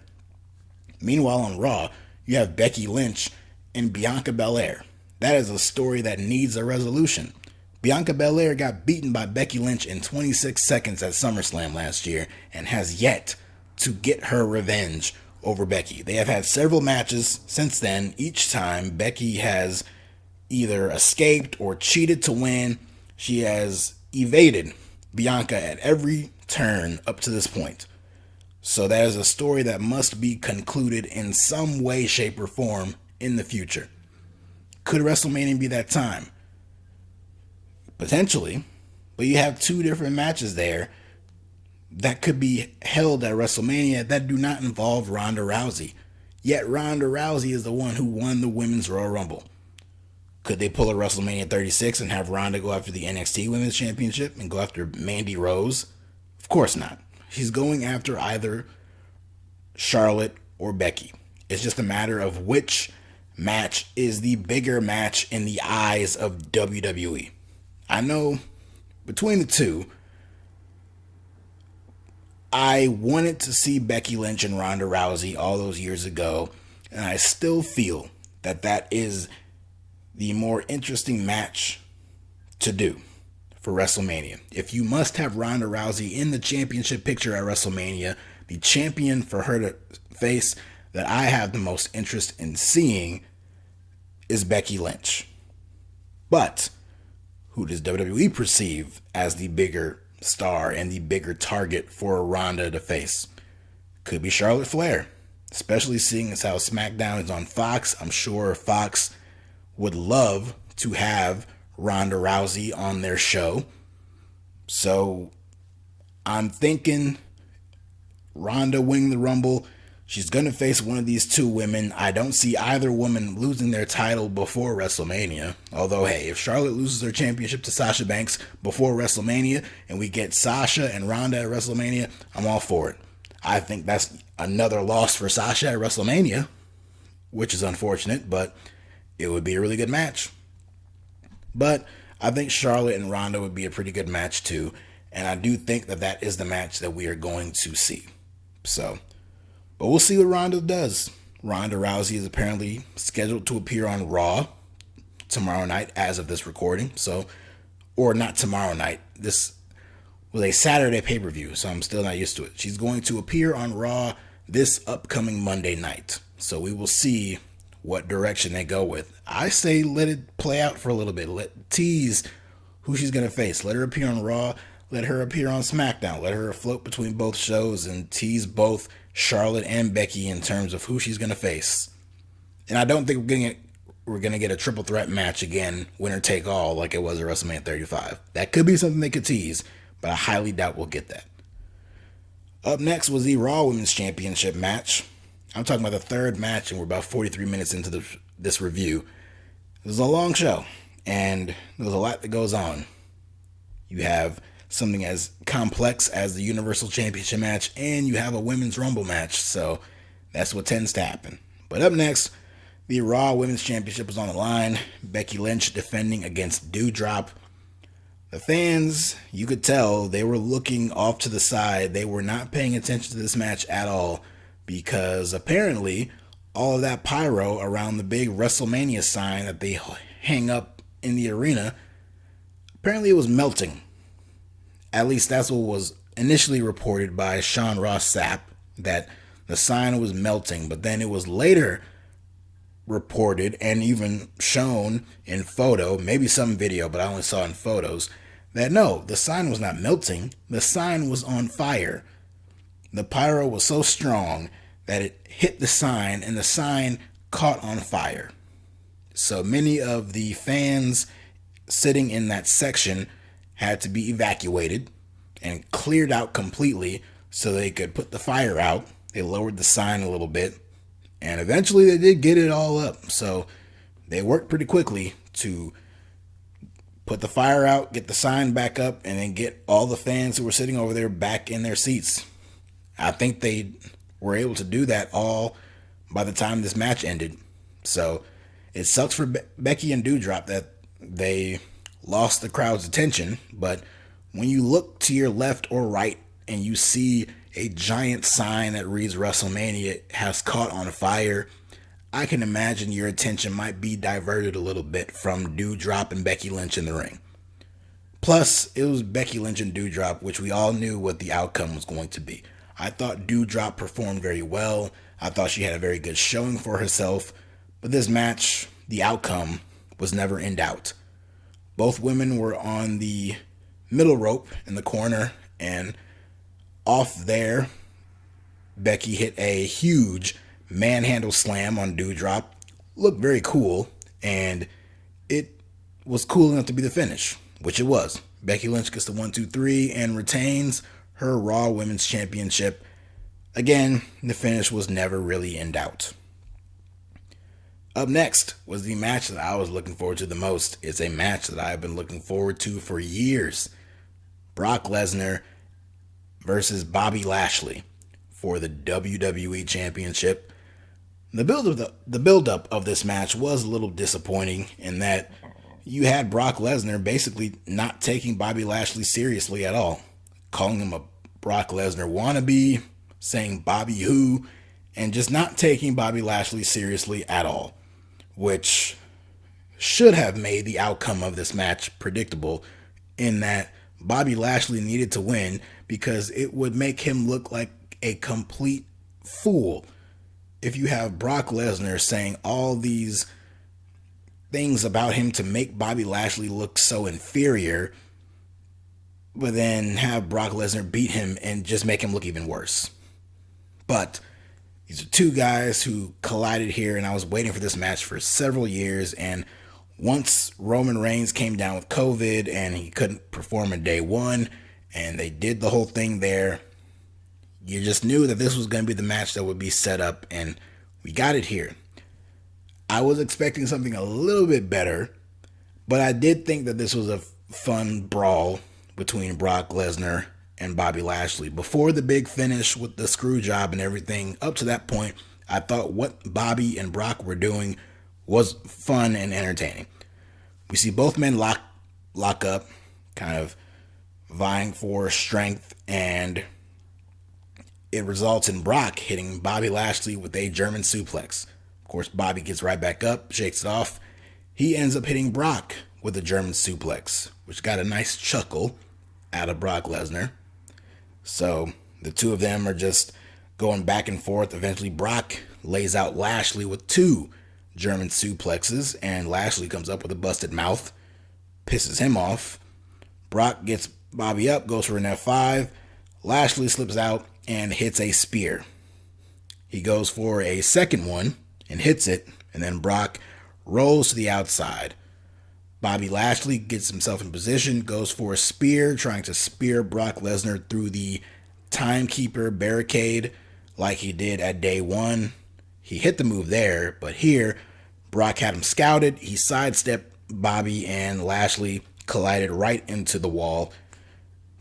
Meanwhile, on Raw, you have Becky Lynch and Bianca Belair. That is a story that needs a resolution. Bianca Belair got beaten by Becky Lynch in 26 seconds at SummerSlam last year and has yet to get her revenge over Becky. They have had several matches since then. Each time, Becky has either escaped or cheated to win. She has evaded Bianca at every turn up to this point. So that is a story that must be concluded in some way, shape, or form in the future. Could WrestleMania be that time? Potentially. But you have two different matches there that could be held at WrestleMania that do not involve Ronda Rousey. Yet Ronda Rousey is the one who won the Women's Royal Rumble. Could they pull a WrestleMania 36 and have Ronda go after the NXT Women's Championship and go after Mandy Rose? Of course not. She's going after either Charlotte or Becky. It's just a matter of which match is the bigger match in the eyes of WWE. I know between the two, I wanted to see Becky Lynch and Ronda Rousey all those years ago, and I still feel that that is the more interesting match to do for WrestleMania. If you must have Ronda Rousey in the championship picture at WrestleMania, the champion for her to face that I have the most interest in seeing is Becky Lynch. But who does WWE perceive as the bigger star and the bigger target for Ronda to face? Could be Charlotte Flair, especially seeing as how SmackDown is on Fox. I'm sure Fox would love to have Ronda Rousey on their show. So I'm thinking Ronda winning the Rumble. She's going to face one of these two women. I don't see either woman losing their title before WrestleMania. Although, hey, if Charlotte loses her championship to Sasha Banks before WrestleMania and we get Sasha and Ronda at WrestleMania, I'm all for it. I think that's another loss for Sasha at WrestleMania, which is unfortunate, but it would be a really good match. But I think Charlotte and Ronda would be a pretty good match too. And I do think that that is the match that we are going to see. So, but we'll see what Ronda does. Ronda Rousey is apparently scheduled to appear on Raw tomorrow night as of this recording. So, or not tomorrow night. This was a Saturday pay-per-view, so I'm still not used to it. She's going to appear on Raw this upcoming Monday night. So we will see what direction they go with. I say let it play out for a little bit. Let tease who she's going to face. Let her appear on Raw. Let her appear on SmackDown. Let her float between both shows and tease both Charlotte and Becky in terms of who she's going to face. And I don't think we're going to get a triple threat match again, winner take all, like it was at WrestleMania 35. That could be something they could tease, but I highly doubt we'll get that. Up next was the Raw Women's Championship match. I'm talking about the third match, and we're about 43 minutes into this review. It was a long show, and there's a lot that goes on. You have something as complex as the Universal Championship match, and you have a Women's Rumble match, so that's what tends to happen. But up next, the Raw Women's Championship was on the line. Becky Lynch defending against Doudrop. The fans, you could tell, they were looking off to the side. They were not paying attention to this match at all, because apparently all of that pyro around the big WrestleMania sign that they hang up in the arena, apparently it was melting. At least that's what was initially reported by Sean Ross Sapp, that the sign was melting, but then it was later reported and even shown in photo, maybe some video, but I only saw in photos, that no, the sign was not melting, the sign was on fire. The pyro was so strong that it hit the sign and the sign caught on fire. So many of the fans sitting in that section had to be evacuated and cleared out completely so they could put the fire out. They lowered the sign a little bit, and eventually they did get it all up. So they worked pretty quickly to put the fire out, get the sign back up, and then get all the fans who were sitting over there back in their seats. I think they were able to do that all by the time this match ended. So it sucks for Becky and Doudrop that they lost the crowd's attention, but when you look to your left or right and you see a giant sign that reads WrestleMania has caught on fire, I can imagine your attention might be diverted a little bit from Doudrop and Becky Lynch in the ring. Plus, it was Becky Lynch and Doudrop, which we all knew what the outcome was going to be. I thought Doudrop performed very well. I thought she had a very good showing for herself. But this match, the outcome was never in doubt. Both women were on the middle rope in the corner, and off there, Becky hit a huge manhandle slam on Doudrop. Looked very cool, and it was cool enough to be the finish, which it was. Becky Lynch gets the 1-2-3 and retains her Raw Women's Championship. Again, the finish was never really in doubt. Up next was the match that I was looking forward to the most. It's a match that I've been looking forward to for years. Brock Lesnar versus Bobby Lashley for the WWE Championship. The build-up of this match was a little disappointing in that you had Brock Lesnar basically not taking Bobby Lashley seriously at all, calling him a Brock Lesnar wannabe, saying Bobby who, and just not taking Bobby Lashley seriously at all, which should have made the outcome of this match predictable, in that Bobby Lashley needed to win because it would make him look like a complete fool if you have Brock Lesnar saying all these things about him to make Bobby Lashley look so inferior, but then have Brock Lesnar beat him and just make him look even worse. But these are two guys who collided here, and I was waiting for this match for several years, and once Roman Reigns came down with COVID and he couldn't perform in day one, and they did the whole thing there, you just knew that this was going to be the match that would be set up, and we got it here. I was expecting something a little bit better, but I did think that this was a fun brawl between Brock Lesnar and Bobby Lashley. Before the big finish with the screw job and everything, up to that point, I thought what Bobby and Brock were doing was fun and entertaining. We see both men lock up, kind of vying for strength, and it results in Brock hitting Bobby Lashley with a German suplex. Of course, Bobby gets right back up, shakes it off. He ends up hitting Brock with a German suplex, which got a nice chuckle out of Brock Lesnar. So the two of them are just going back and forth. Eventually, Brock lays out Lashley with 2 German suplexes, and Lashley comes up with a busted mouth, pisses him off. Brock gets Bobby up, goes for an F5. Lashley slips out and hits a spear. He goes for a second one and hits it, and then Brock rolls to the outside. Bobby Lashley gets himself in position, goes for a spear, trying to spear Brock Lesnar through the timekeeper barricade like he did at day one. He hit the move there, but here, Brock had him scouted. He sidestepped Bobby, and Lashley collided right into the wall.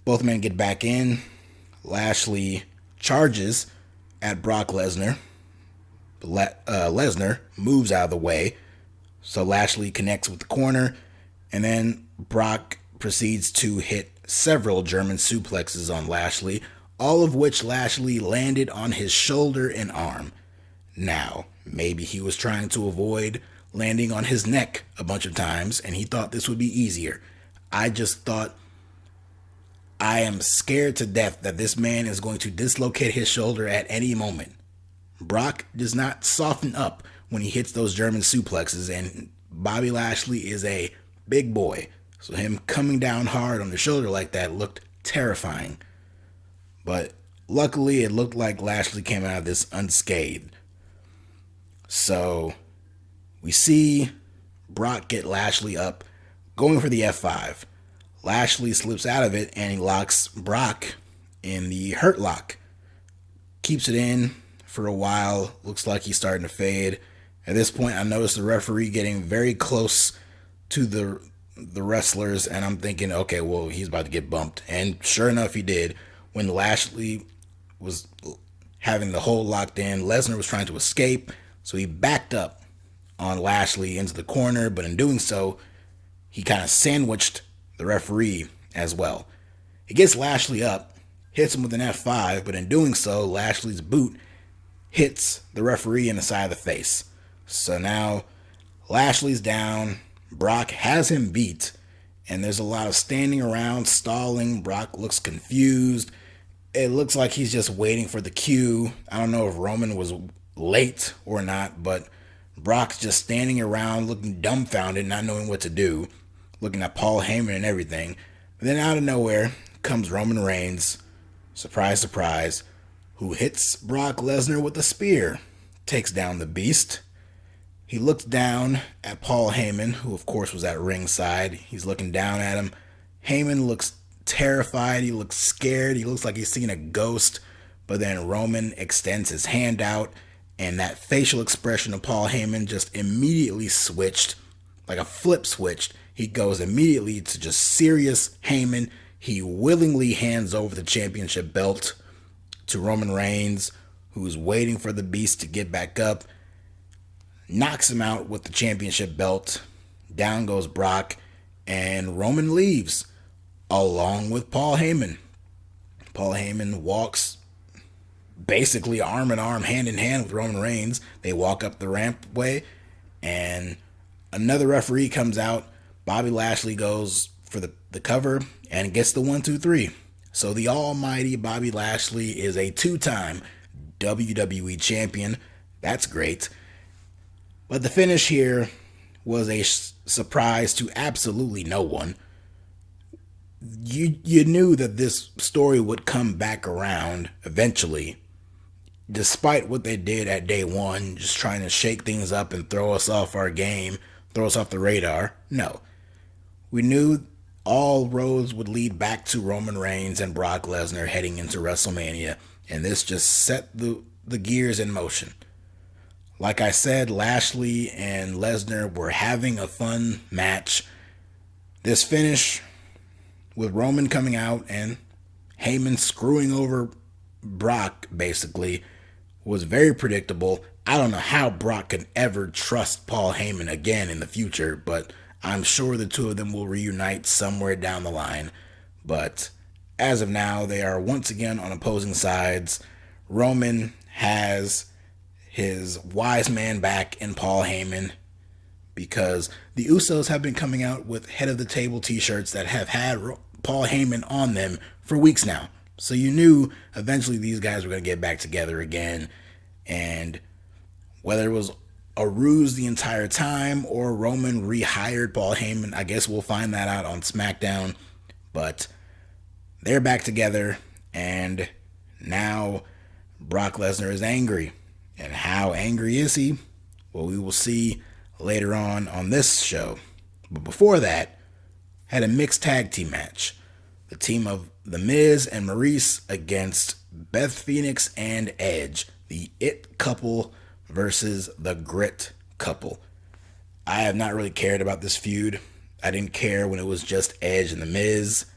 Both men get back in. Lashley charges at Brock Lesnar. Lesnar moves out of the way, so Lashley connects with the corner, and then Brock proceeds to hit several German suplexes on Lashley, all of which Lashley landed on his shoulder and arm. Now, maybe he was trying to avoid landing on his neck a bunch of times, and he thought this would be easier. I just thought, I am scared to death that this man is going to dislocate his shoulder at any moment. Brock does not soften up when he hits those German suplexes, and Bobby Lashley is a big boy, so him coming down hard on the shoulder like that looked terrifying. But luckily, it looked like Lashley came out of this unscathed. So we see Brock get Lashley up, going for the F5. Lashley slips out of it, and he locks Brock in the Hurt Lock. Keeps it in for a while. Looks like he's starting to fade. At this point, I noticed the referee getting very close to the wrestlers, and I'm thinking, okay, well, he's about to get bumped. And sure enough, he did. When Lashley was having the hold locked in, Lesnar was trying to escape, so he backed up on Lashley into the corner, but in doing so, he kind of sandwiched the referee as well. He gets Lashley up, hits him with an F5, but in doing so, Lashley's boot hits the referee in the side of the face. So now Lashley's down, Brock has him beat, and there's a lot of standing around, stalling. Brock looks confused. It looks like he's just waiting for the cue. I don't know if Roman was late or not, but Brock's just standing around looking dumbfounded, not knowing what to do, looking at Paul Heyman and everything. But then out of nowhere comes Roman Reigns, surprise, surprise, who hits Brock Lesnar with a spear, takes down the Beast. He looks down at Paul Heyman, who of course was at ringside. He's looking down at him. Heyman looks terrified. He looks scared. He looks like he's seen a ghost. But then Roman extends his hand out, and that facial expression of Paul Heyman just immediately switched, like a flip switched. He goes immediately to just serious Heyman. He willingly hands over the championship belt to Roman Reigns, who's waiting for the Beast to get back up, knocks him out with the championship belt, Down goes Brock, and Roman leaves along with Paul Heyman. Paul Heyman walks basically arm in arm, hand in hand with Roman Reigns. They walk up the rampway, and another referee comes out. Bobby Lashley goes for the cover and gets the 1, 2, 3. So the almighty Bobby Lashley is a 2-time WWE champion. That's great. But the finish here was a surprise to absolutely no one. You knew that this story would come back around eventually, despite what they did at day one, just trying to shake things up and throw us off our game, throw us off the radar. No. We knew all roads would lead back to Roman Reigns and Brock Lesnar heading into WrestleMania, and this just set the gears in motion. Like I said, Lashley and Lesnar were having a fun match. This finish with Roman coming out and Heyman screwing over Brock, basically, was very predictable. I don't know how Brock can ever trust Paul Heyman again in the future, but I'm sure the two of them will reunite somewhere down the line. But as of now, they are once again on opposing sides. Roman has his wise man back in Paul Heyman, because the Usos have been coming out with head of the table t-shirts that have had Paul Heyman on them for weeks now. So you knew eventually these guys were going to get back together again. And whether it was a ruse the entire time or Roman rehired Paul Heyman, I guess we'll find that out on SmackDown. But they're back together, and now Brock Lesnar is angry. And how angry is he? Well, we will see later on this show. But before that, had a mixed tag team match. The team of The Miz and Maurice against Beth Phoenix and Edge. The It couple versus the Grit couple. I have not really cared about this feud. I didn't care when it was just Edge and The Miz.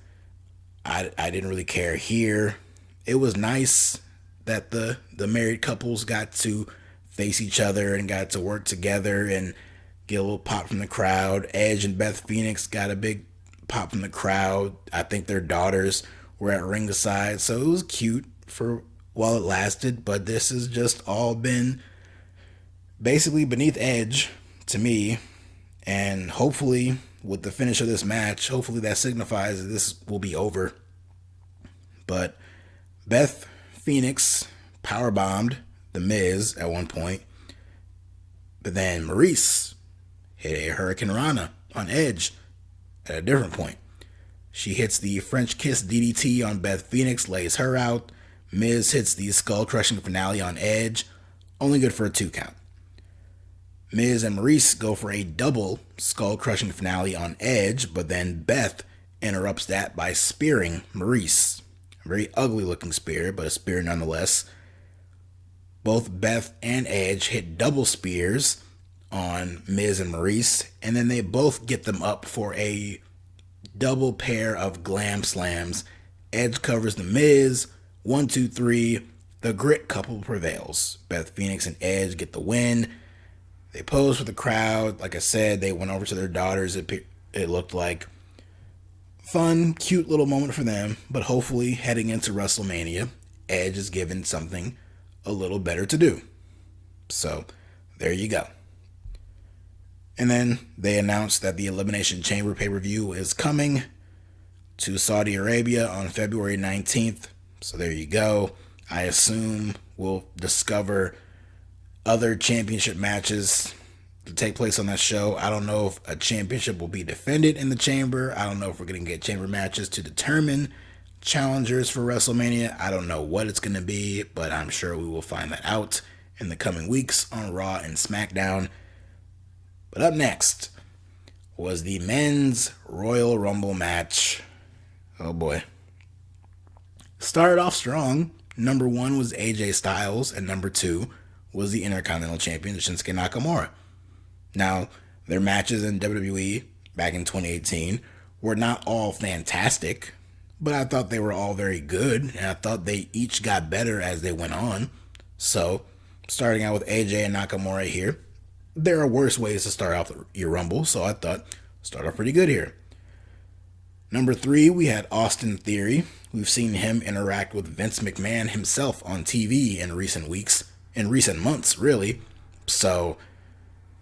I didn't really care here. It was nice that the married couples got to face each other and got to work together and get a little pop from the crowd. Edge and Beth Phoenix got a big pop from the crowd. I think their daughters were at ringside, so it was cute for while it lasted, but this has just all been basically beneath Edge to me, and hopefully with the finish of this match, hopefully that signifies that this will be over. But Beth Phoenix powerbombed The Miz at one point, but then Maurice hit a Hurricane Rana on Edge at a different point. She hits the French Kiss DDT on Beth Phoenix, lays her out. Miz hits the skull crushing finale on Edge, only good for a 2 count. Miz and Maurice go for a double skull crushing finale on Edge, but then Beth interrupts that by spearing Maurice. A very ugly looking spear, but a spear nonetheless. Both Beth and Edge hit double spears on Miz and Maurice, and then they both get them up for a double pair of glam slams. Edge covers the Miz. 1, 2, 3. The Grit couple prevails. Beth Phoenix and Edge get the win. They pose for the crowd. Like I said, they went over to their daughters. It looked like fun, cute little moment for them. But hopefully, heading into WrestleMania, Edge is given something a little better to do. So, there you go. And then they announced that the Elimination Chamber pay-per-view is coming to Saudi Arabia on February 19th. So there you go. I assume we'll discover other championship matches to take place on that show. I don't know if a championship will be defended in the chamber. I don't know if we're going to get chamber matches to determine challengers for WrestleMania. I don't know what it's going to be, but I'm sure we will find that out in the coming weeks on Raw and SmackDown. But up next was the men's Royal Rumble match. Oh boy. Started off strong. Number 1 was AJ Styles, and number 2 was the Intercontinental Champion, Shinsuke Nakamura. Now, their matches in WWE back in 2018 were not all fantastic, but I thought they were all very good, and I thought they each got better as they went on. So, starting out with AJ and Nakamura here, there are worse ways to start off your Rumble, so I thought start off pretty good here. Number 3, we had Austin Theory. We've seen him interact with Vince McMahon himself on TV in recent months, really. So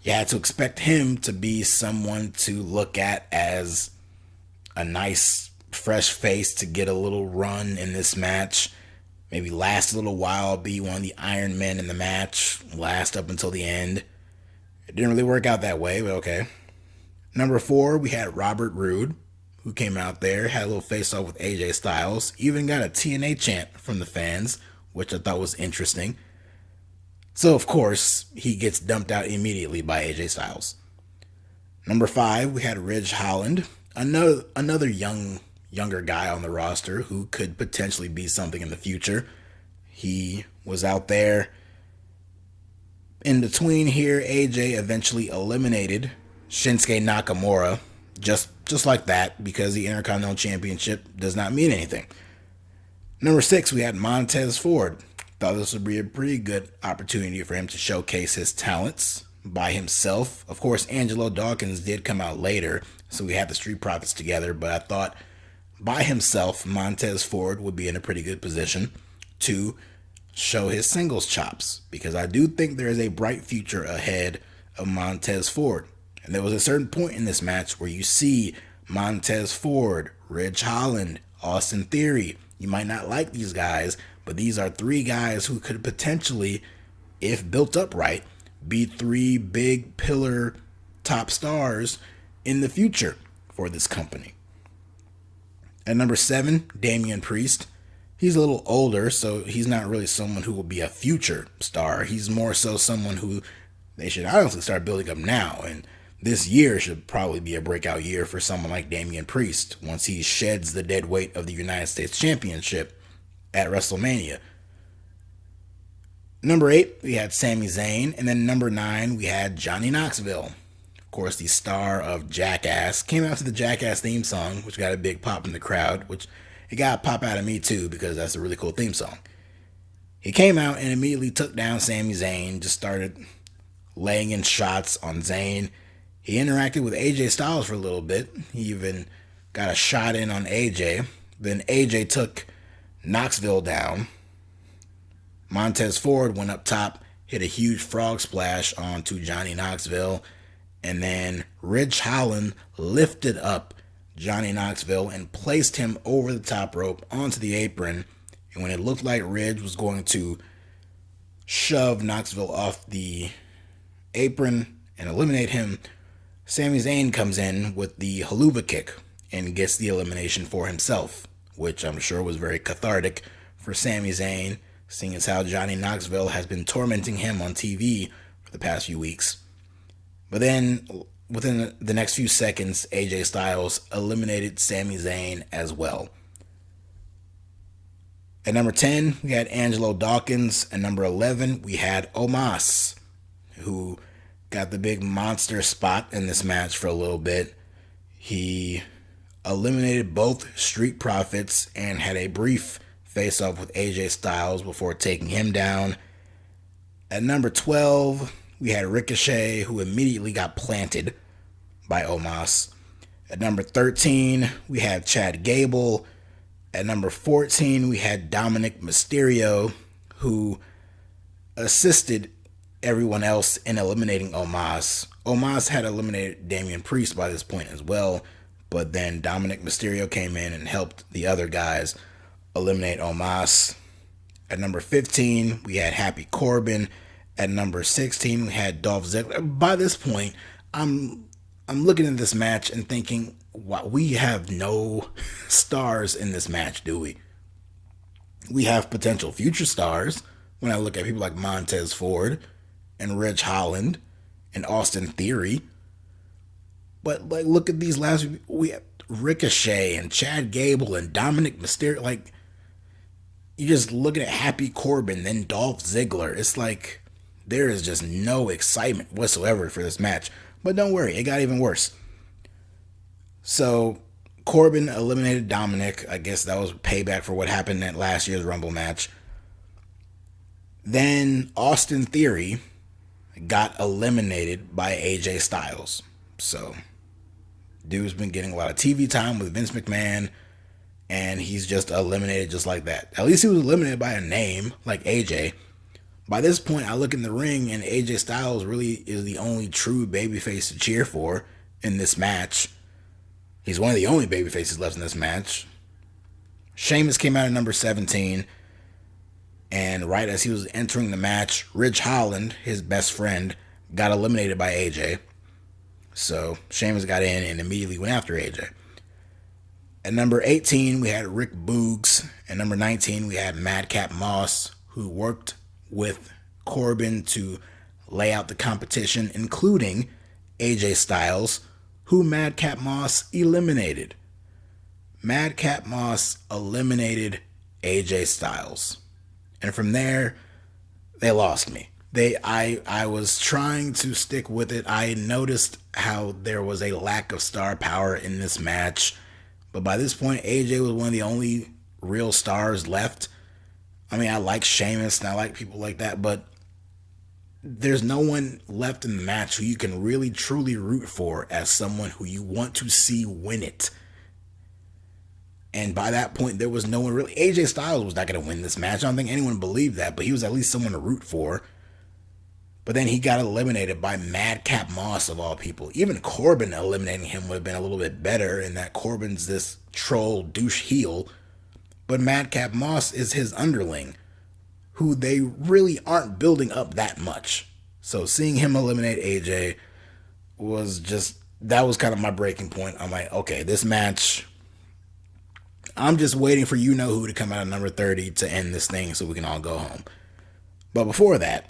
you had to expect him to be someone to look at as a nice, fresh face to get a little run in this match. Maybe last a little while, be one of the Iron Men in the match, last up until the end. It didn't really work out that way, but okay. Number 4, we had Robert Roode, who came out there, had a little face-off with AJ Styles, even got a TNA chant from the fans, which I thought was interesting. So, of course, he gets dumped out immediately by AJ Styles. Number 5, we had Ridge Holland, another younger guy on the roster who could potentially be something in the future. He was out there. In between here, AJ eventually eliminated Shinsuke Nakamura, just like that, because the Intercontinental Championship does not mean anything. Number 6, we had Montez Ford. Thought this would be a pretty good opportunity for him to showcase his talents by himself. Of course, Angelo Dawkins did come out later, so we had the Street Profits together, but I thought by himself, Montez Ford would be in a pretty good position to show his singles chops, because I do think there is a bright future ahead of Montez Ford. And there was a certain point in this match where you see Montez Ford, Ridge Holland, Austin Theory. You might not like these guys, but these are 3 guys who could potentially, if built up right, be 3 big pillar top stars in the future for this company. At number 7, Damien Priest. He's a little older, so he's not really someone who will be a future star. He's more so someone who they should honestly start building up now. And this year should probably be a breakout year for someone like Damien Priest once he sheds the dead weight of the United States Championship at WrestleMania. Number 8, we had Sami Zayn. And then number 9, we had Johnny Knoxville. Of course, the star of Jackass. Came out to the Jackass theme song, which got a big pop in the crowd, which it got a pop out of me too, because that's a really cool theme song. He came out and immediately took down Sami Zayn, just started laying in shots on Zayn. He interacted with AJ Styles for a little bit. He even got a shot in on AJ. Then AJ took Knoxville down. Montez Ford went up top, hit a huge frog splash onto Johnny Knoxville. And then Ridge Holland lifted up Johnny Knoxville and placed him over the top rope onto the apron. And when it looked like Ridge was going to shove Knoxville off the apron and eliminate him, Sami Zayn comes in with the haluva kick and gets the elimination for himself, which I'm sure was very cathartic for Sami Zayn, seeing as how Johnny Knoxville has been tormenting him on TV for the past few weeks. But then, within the next few seconds, AJ Styles eliminated Sami Zayn as well. At number 10, we had Angelo Dawkins. At number 11, we had Omos, who got the big monster spot in this match for a little bit. He eliminated both Street Profits and had a brief face-off with AJ Styles before taking him down. At number 12, we had Ricochet, who immediately got planted by Omos. At number 13, we had Chad Gable. At number 14, we had Dominic Mysterio, who assisted everyone else in eliminating Omos. Omos had eliminated Damien Priest by this point as well, but then Dominic Mysterio came in and helped the other guys eliminate Omos. At number 15, we had Happy Corbin. At number 16, we had Dolph Ziggler. By this point, I'm looking at this match and thinking, wow, we have no stars in this match, do we? We have potential future stars when I look at people like Montez Ford and Ridge Holland and Austin Theory. But like, look at these last, we have Ricochet and Chad Gable and Dominic Mysterio. Like, you're just looking at Happy Corbin, then Dolph Ziggler. It's like there is just no excitement whatsoever for this match. But don't worry, it got even worse. So Corbin eliminated Dominic. I guess that was payback for what happened at last year's Rumble match. Then Austin Theory, got eliminated by AJ Styles. So, dude's been getting a lot of TV time with Vince McMahon, and he's just eliminated just like that. At least he was eliminated by a name like AJ. By this point, I look in the ring, and AJ Styles really is the only true babyface to cheer for in this match. He's one of the only babyfaces left in this match. Sheamus came out at number 17, and right as he was entering the match, Ridge Holland, his best friend, got eliminated by AJ. So Sheamus got in and immediately went after AJ. At number 18, we had Rick Boogs. At number 19, we had Madcap Moss, who worked with Corbin to lay out the competition, including AJ Styles, who Madcap Moss eliminated. Madcap Moss eliminated AJ Styles. And from there, they lost me. I was trying to stick with it. I noticed how there was a lack of star power in this match. But by this point, AJ was one of the only real stars left. I mean, I like Sheamus and I like people like that, but there's no one left in the match who you can really truly root for as someone who you want to see win it. And by that point, there was no one really. AJ Styles was not going to win this match. I don't think anyone believed that, but he was at least someone to root for. But then he got eliminated by Madcap Moss, of all people. Even Corbin eliminating him would have been a little bit better, in that Corbin's this troll douche heel. But Madcap Moss is his underling, who they really aren't building up that much. So seeing him eliminate AJ was just, that was kind of my breaking point. I'm like, okay, this match, I'm just waiting for you-know-who to come out of number 30 to end this thing so we can all go home. But before that,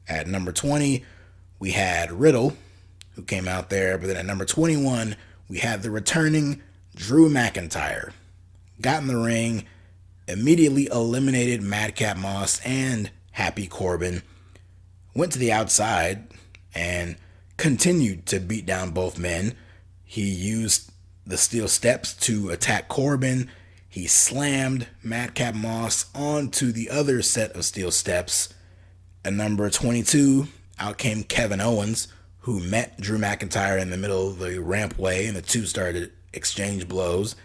at number 20, we had Riddle, who came out there. But then at number 21, we had the returning Drew McIntyre. Got in the ring, immediately eliminated Madcap Moss and Happy Corbin. Went to the outside and continued to beat down both men. He used the steel steps to attack Corbin. He slammed Madcap Moss onto the other set of steel steps. At number 22, out came Kevin Owens, who met Drew McIntyre in the middle of the rampway, and the two started to exchange blows.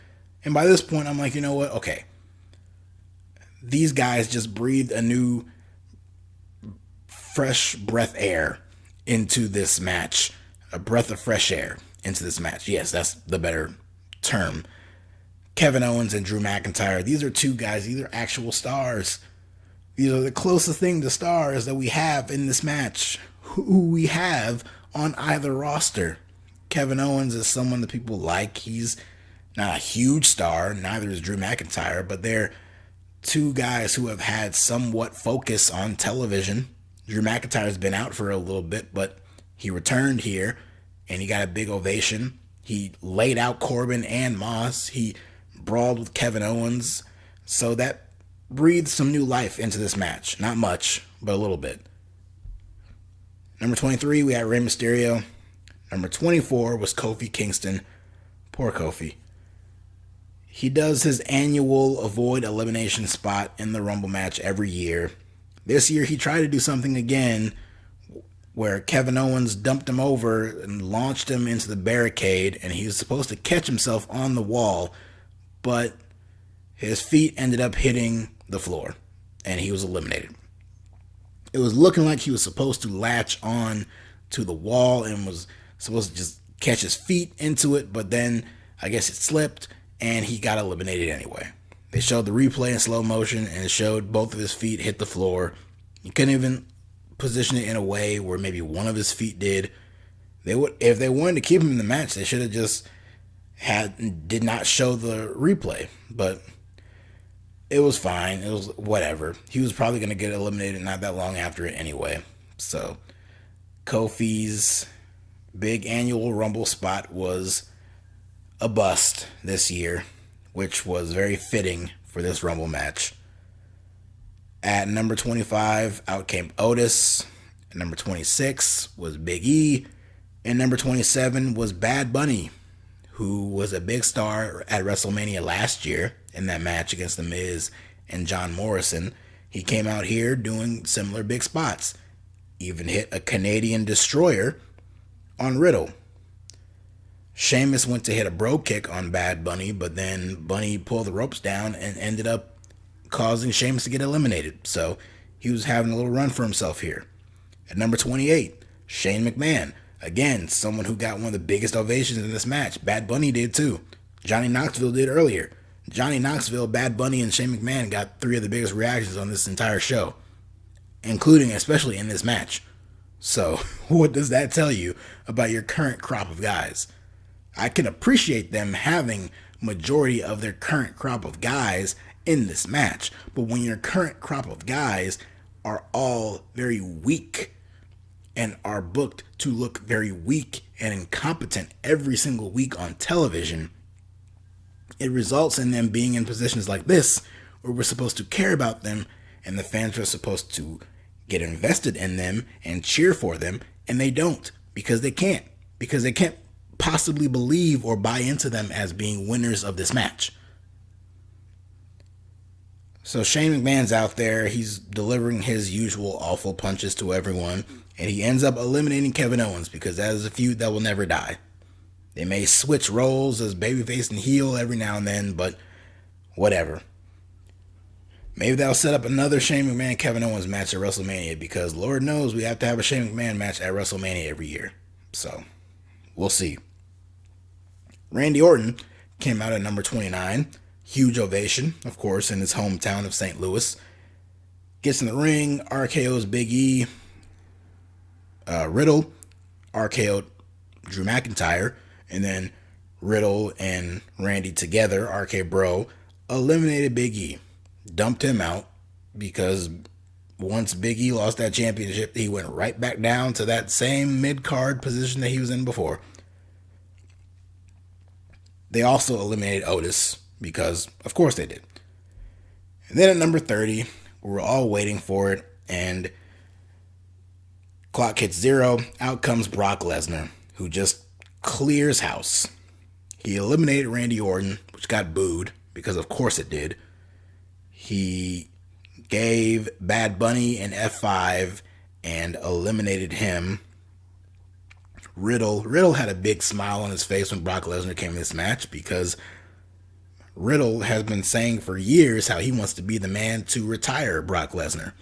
And by this point, I'm like, you know what? Okay. These guys just breathed a new fresh breath air into this match. A breath of fresh air into this match. Yes, that's the better term. Kevin Owens and Drew McIntyre, these are two guys, these are actual stars. These are the closest thing to stars that we have in this match, who we have on either roster. Kevin Owens is someone that people like. He's not a huge star, neither is Drew McIntyre, but they're two guys who have had somewhat focus on television. Drew McIntyre's been out for a little bit, but he returned here, and he got a big ovation. He laid out Corbin and Moss. He brawled with Kevin Owens. So that breathed some new life into this match. Not much, but a little bit. Number 23, we had Rey Mysterio. Number 24 was Kofi Kingston. Poor Kofi. He does his annual avoid elimination spot in the Rumble match every year. This year he tried to do something again where Kevin Owens dumped him over and launched him into the barricade, and he was supposed to catch himself on the wall, but his feet ended up hitting the floor, and he was eliminated. It was looking like he was supposed to latch on to the wall and was supposed to just catch his feet into it, but then I guess it slipped, and he got eliminated anyway. They showed the replay in slow motion, and it showed both of his feet hit the floor. You couldn't even position it in a way where maybe one of his feet did. If they wanted to keep him in the match, they should have just did not show the replay, but it was fine. It was whatever. He was probably going to get eliminated not that long after it anyway. So Kofi's big annual Rumble spot was a bust this year, which was very fitting for this Rumble match. At number 25, out came Otis. At number 26 was Big E. And number 27 was Bad Bunny, who was a big star at WrestleMania last year in that match against The Miz and John Morrison. He came out here doing similar big spots. even hit a Canadian destroyer on Riddle. Sheamus went to hit a bro kick on Bad Bunny, but then Bunny pulled the ropes down and ended up causing Sheamus to get eliminated. So he was having a little run for himself here. At number 28, Shane McMahon. Again, someone who got one of the biggest ovations in this match. Bad Bunny did too. Johnny Knoxville did earlier. Johnny Knoxville, Bad Bunny, and Shane McMahon got 3 of the biggest reactions on this entire show, including especially in this match. So what does that tell you about your current crop of guys? I can appreciate them having majority of their current crop of guys in this match, but when your current crop of guys are all very weak and are booked to look very weak and incompetent every single week on television, it results in them being in positions like this where we're supposed to care about them and the fans are supposed to get invested in them and cheer for them, and they don't because they can't possibly believe or buy into them as being winners of this match. So Shane McMahon's out there, he's delivering his usual awful punches to everyone, and he ends up eliminating Kevin Owens because that is a feud that will never die. They may switch roles as babyface and heel every now and then, but whatever. Maybe they'll set up another Shane McMahon Kevin Owens match at WrestleMania because Lord knows we have to have a Shane McMahon match at WrestleMania every year. So we'll see. Randy Orton came out at number 29. Huge ovation, of course, in his hometown of St. Louis. Gets in the ring, RKO's Big E. Riddle RKO'd Drew McIntyre. And then Riddle and Randy together, RK Bro, eliminated Big E. Dumped him out because once Big E lost that championship, he went right back down to that same mid-card position that he was in before. They also eliminated Otis because, of course, they did. And then at number 30, we were all waiting for it, and clock hits 0. Out comes Brock Lesnar, who just clears house. He eliminated Randy Orton, which got booed because, of course, it did. He gave Bad Bunny an F5 and eliminated him. Riddle had a big smile on his face when Brock Lesnar came in this match because Riddle has been saying for years how he wants to be the man to retire Brock Lesnar.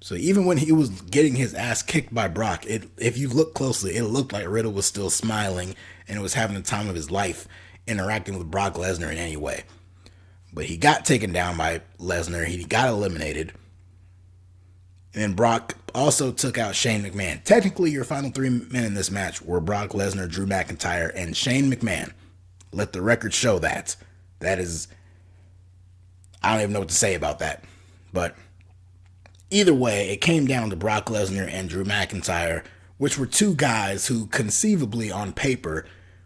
So even when he was getting his ass kicked by Brock, if you look closely, it looked like Riddle was still smiling and was having the time of his life interacting with Brock Lesnar in any way. But he got taken down by Lesnar. He got eliminated. And then Brock also took out Shane McMahon. Technically, your final 3 men in this match were Brock Lesnar, Drew McIntyre, and Shane McMahon. Let the record show that. That is, I don't even know what to say about that. But either way, it came down to Brock Lesnar and Drew McIntyre, which were 2 guys who conceivably on paper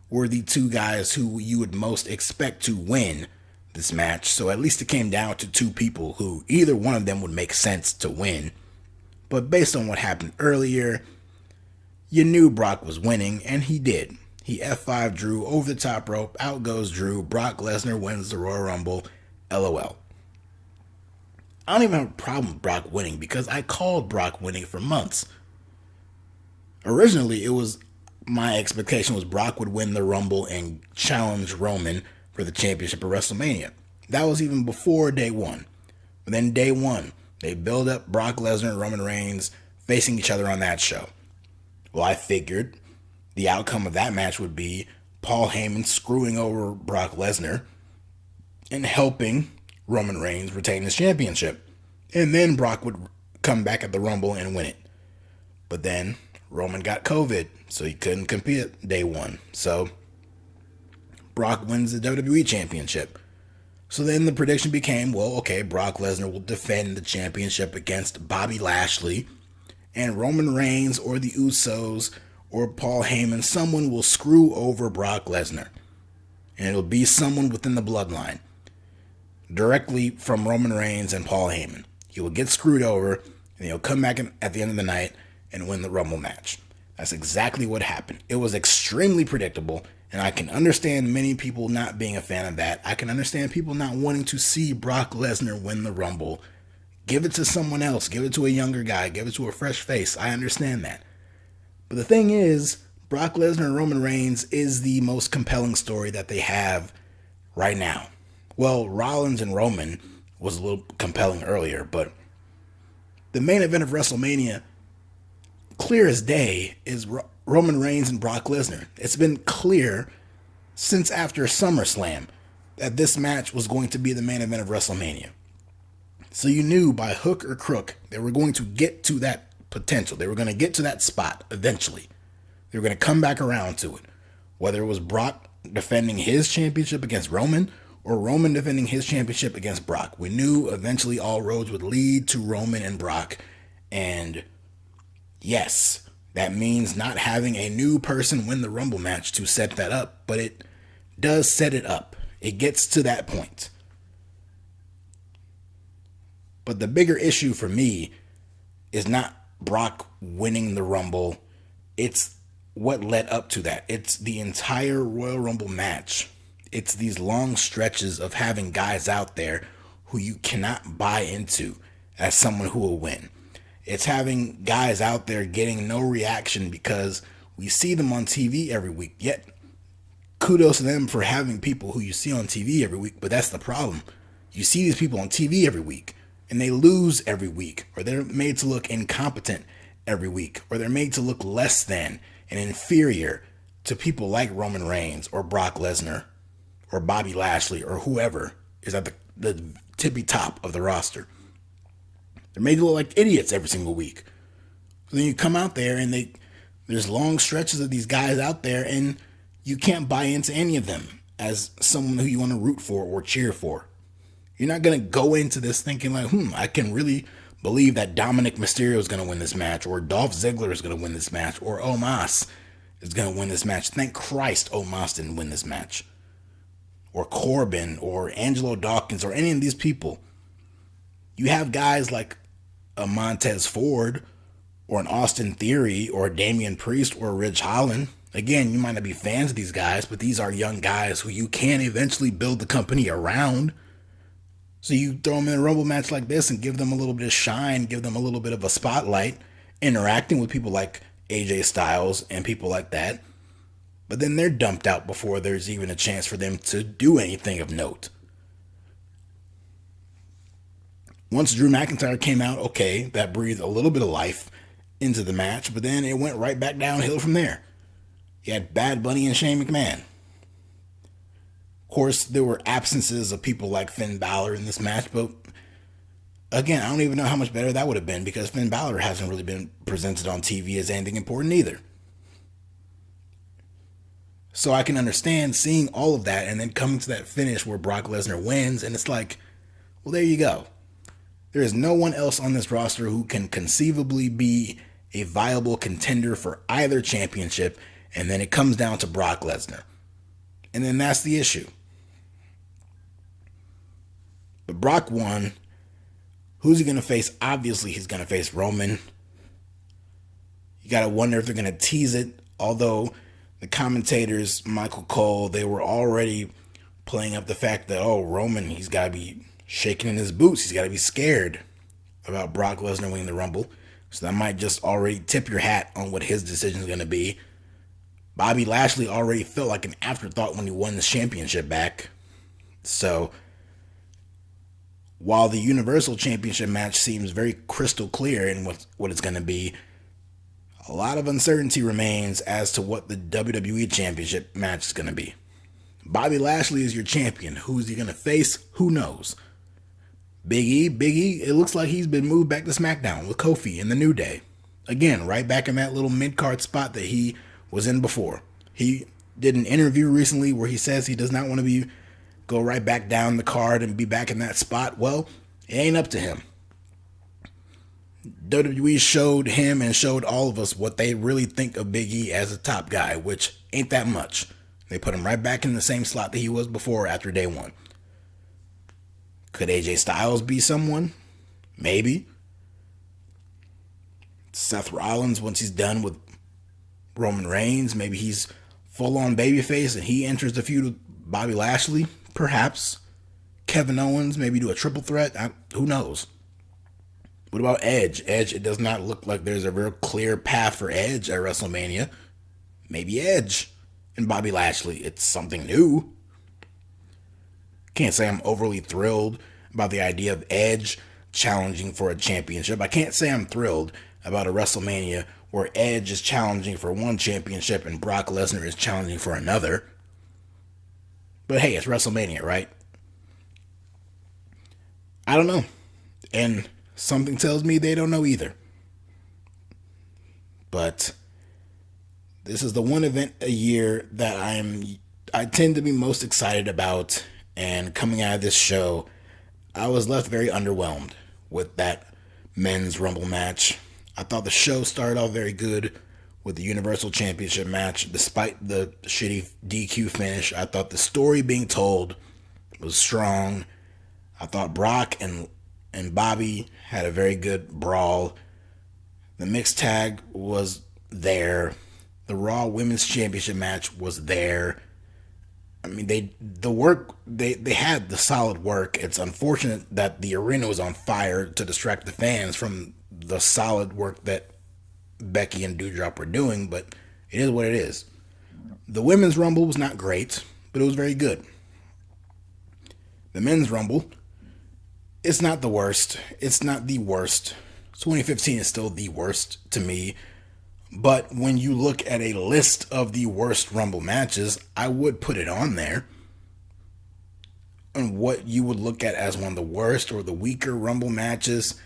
were the 2 guys who you would most expect to win this match. So at least it came down to 2 people who either one of them would make sense to win. But based on what happened earlier, you knew Brock was winning, and he did. He F5 Drew over the top rope, out goes Drew, Brock Lesnar wins the Royal Rumble, LOL. I don't even have a problem with Brock winning because I called Brock winning for months. Originally, it was my expectation was Brock would win the Rumble and challenge Roman for the championship at WrestleMania. That was even before day 1. But then day 1, they build up Brock Lesnar and Roman Reigns facing each other on that show. Well, I figured the outcome of that match would be Paul Heyman screwing over Brock Lesnar and helping Roman Reigns retain his championship. And then Brock would come back at the Rumble and win it. But then Roman got COVID, so he couldn't compete day 1. So Brock wins the WWE Championship. So then the prediction became, well, okay, Brock Lesnar will defend the championship against Bobby Lashley, and Roman Reigns or the Usos or Paul Heyman, someone will screw over Brock Lesnar. And it'll be someone within the bloodline, directly from Roman Reigns and Paul Heyman. He will get screwed over, and he'll come back at the end of the night and win the Rumble match. That's exactly what happened. It was extremely predictable, and I can understand many people not being a fan of that. I can understand people not wanting to see Brock Lesnar win the Rumble, Give it to someone else. Give it to a younger guy. Give it to a fresh face. I understand that. But the thing is, Brock Lesnar and Roman Reigns is the most compelling story that they have right now. Well, Rollins and Roman was a little compelling earlier, but the main event of WrestleMania, clear as day, is Roman Reigns and Brock Lesnar. It's been clear since after SummerSlam that this match was going to be the main event of WrestleMania. So you knew by hook or crook they were going to get to that potential. They were going to get to that spot eventually. They were going to come back around to it. Whether it was Brock defending his championship against Roman or Roman defending his championship against Brock. We knew eventually all roads would lead to Roman and Brock. And yes, that means not having a new person win the Rumble match to set that up, but it does set it up. It gets to that point. But the bigger issue for me is not Brock winning the Rumble. It's what led up to that. It's the entire Royal Rumble match. It's these long stretches of having guys out there who you cannot buy into as someone who will win. It's having guys out there getting no reaction because we see them on TV every week. Yet, kudos to them for having people who you see on TV every week. But that's the problem. You see these people on TV every week, and they lose every week, or they're made to look incompetent every week, or they're made to look less than and inferior to people like Roman Reigns or Brock Lesnar or Bobby Lashley or whoever is at the tippy top of the roster. They're made to look like idiots every single week. So then you come out there and there's long stretches of these guys out there and you can't buy into any of them as someone who you want to root for or cheer for. You're not going to go into this thinking like, I can really believe that Dominic Mysterio is going to win this match, or Dolph Ziggler is going to win this match, or Omos is going to win this match. Thank Christ Omos didn't win this match. Or Corbin, or Angelo Dawkins, or any of these people. You have guys like a Montez Ford, or an Austin Theory, or a Damien Priest, or a Ridge Holland. Again, you might not be fans of these guys, but these are young guys who you can eventually build the company around. So you throw them in a Rumble match like this and give them a little bit of shine, give them a little bit of a spotlight, interacting with people like AJ Styles and people like that. But then they're dumped out before there's even a chance for them to do anything of note. Once Drew McIntyre came out, okay, that breathed a little bit of life into the match, but then it went right back downhill from there. You had Bad Bunny and Shane McMahon. Of course, there were absences of people like Finn Balor in this match, but again, I don't even know how much better that would have been because Finn Balor hasn't really been presented on TV as anything important either. So I can understand seeing all of that and then coming to that finish where Brock Lesnar wins, and it's like, well, there you go. There is no one else on this roster who can conceivably be a viable contender for either championship, and then it comes down to Brock Lesnar. And then that's the issue. But Brock won. Who's he going to face? Obviously, he's going to face Roman. You got to wonder if they're going to tease it. Although the commentators, Michael Cole, they were already playing up the fact that, Roman, he's got to be shaking in his boots. He's got to be scared about Brock Lesnar winning the Rumble. So that might just already tip your hat on what his decision is going to be. Bobby Lashley already felt like an afterthought when he won the championship back. So while the Universal Championship match seems very crystal clear in what it's going to be, a lot of uncertainty remains as to what the WWE Championship match is going to be. Bobby Lashley is your champion. Who's he going to face? Who knows? Big E, it looks like he's been moved back to SmackDown with Kofi in the New Day. Again, right back in that little mid-card spot that he was in before. He did an interview recently where he says he does not want to go right back down the card and be back in that spot. Well, it ain't up to him. WWE showed him and showed all of us what they really think of Big E as a top guy, which ain't that much. They put him right back in the same slot that he was before after day one. Could AJ Styles be someone? Maybe. Seth Rollins, once he's done with Roman Reigns, maybe he's full-on babyface and he enters the feud with Bobby Lashley, perhaps. Kevin Owens, maybe do a triple threat, who knows? What about Edge? Edge, it does not look like there's a real clear path for Edge at WrestleMania. Maybe Edge and Bobby Lashley. It's something new. Can't say I'm overly thrilled about the idea of Edge challenging for a championship. I can't say I'm thrilled about a WrestleMania where Edge is challenging for one championship and Brock Lesnar is challenging for another. But hey, it's WrestleMania, right? I don't know. And something tells me they don't know either. But this is the one event a year that I tend to be most excited about. And coming out of this show, I was left very underwhelmed with that men's Rumble match. I thought the show started off very good with the Universal Championship match. Despite the shitty DQ finish, I thought the story being told was strong. I thought Brock and Bobby had a very good brawl. The mixed tag was there. The Raw Women's Championship match was there. I mean, they had the solid work. It's unfortunate that the arena was on fire to distract the fans from the solid work that Becky and Doudrop were doing, but it is what it is. The Women's Rumble was not great, but it was very good. The Men's Rumble, it's not the worst. It's not the worst. 2015 is still the worst to me. But when you look at a list of the worst Rumble matches, I would put it on there. And what you would look at as one of the worst or the weaker Rumble matches,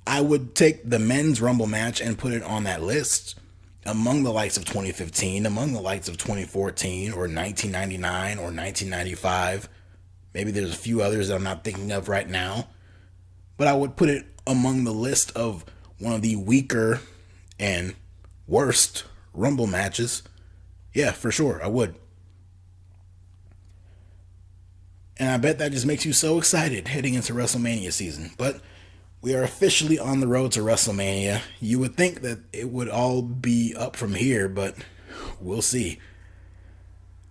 I would take the men's Rumble match and put it on that list. Among the likes of 2015, among the likes of 2014 or 1999 or 1995. Maybe there's a few others that I'm not thinking of right now. But I would put it among the list of one of the weaker and worst Rumble matches. Yeah, for sure, I would. And I bet that just makes you so excited heading into WrestleMania season. But we are officially on the road to WrestleMania. You would think that it would all be up from here, but we'll see.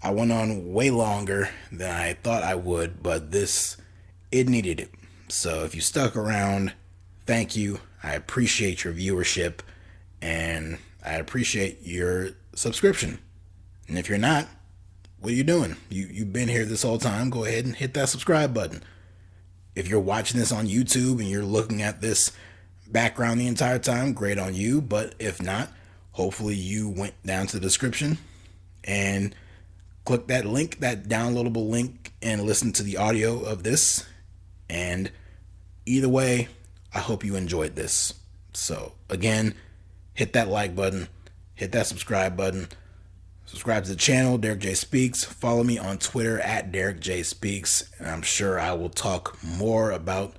I went on way longer than I thought I would, but it needed it. So if you stuck around, thank you. I appreciate your viewership, and I appreciate your subscription. And if you're not, what are you doing? You've been here this whole time. Go ahead and hit that subscribe button. If you're watching this on YouTube and you're looking at this background the entire time, great on you. But if not, hopefully you went down to the description and click that link, that downloadable link, and listen to the audio of this. And either way, I hope you enjoyed this. So again, hit that like button, hit that subscribe button, subscribe to the channel, DerekJ Speaks. Follow me on Twitter at DerekJ Speaks, and I'm sure I will talk more about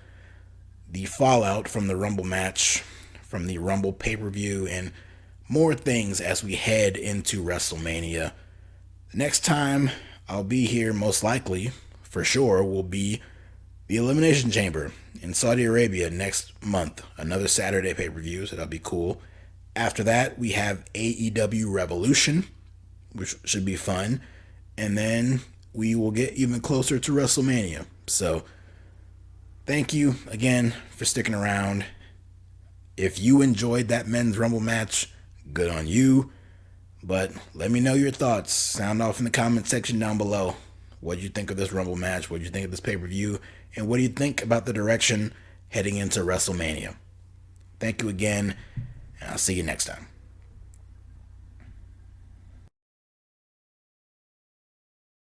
the fallout from the Rumble match, from the Rumble pay-per-view, and more things as we head into WrestleMania. Next time I'll be here, most likely, for sure, will be the Elimination Chamber in Saudi Arabia next month. Another Saturday pay-per-view, so that'll be cool. After that, we have AEW Revolution, which should be fun. And then we will get even closer to WrestleMania. So, thank you again for sticking around. If you enjoyed that men's Rumble match, good on you. But let me know your thoughts. Sound off in the comment section down below. What do you think of this Rumble match? What do you think of this pay-per-view? And what do you think about the direction heading into WrestleMania? Thank you again, and I'll see you next time.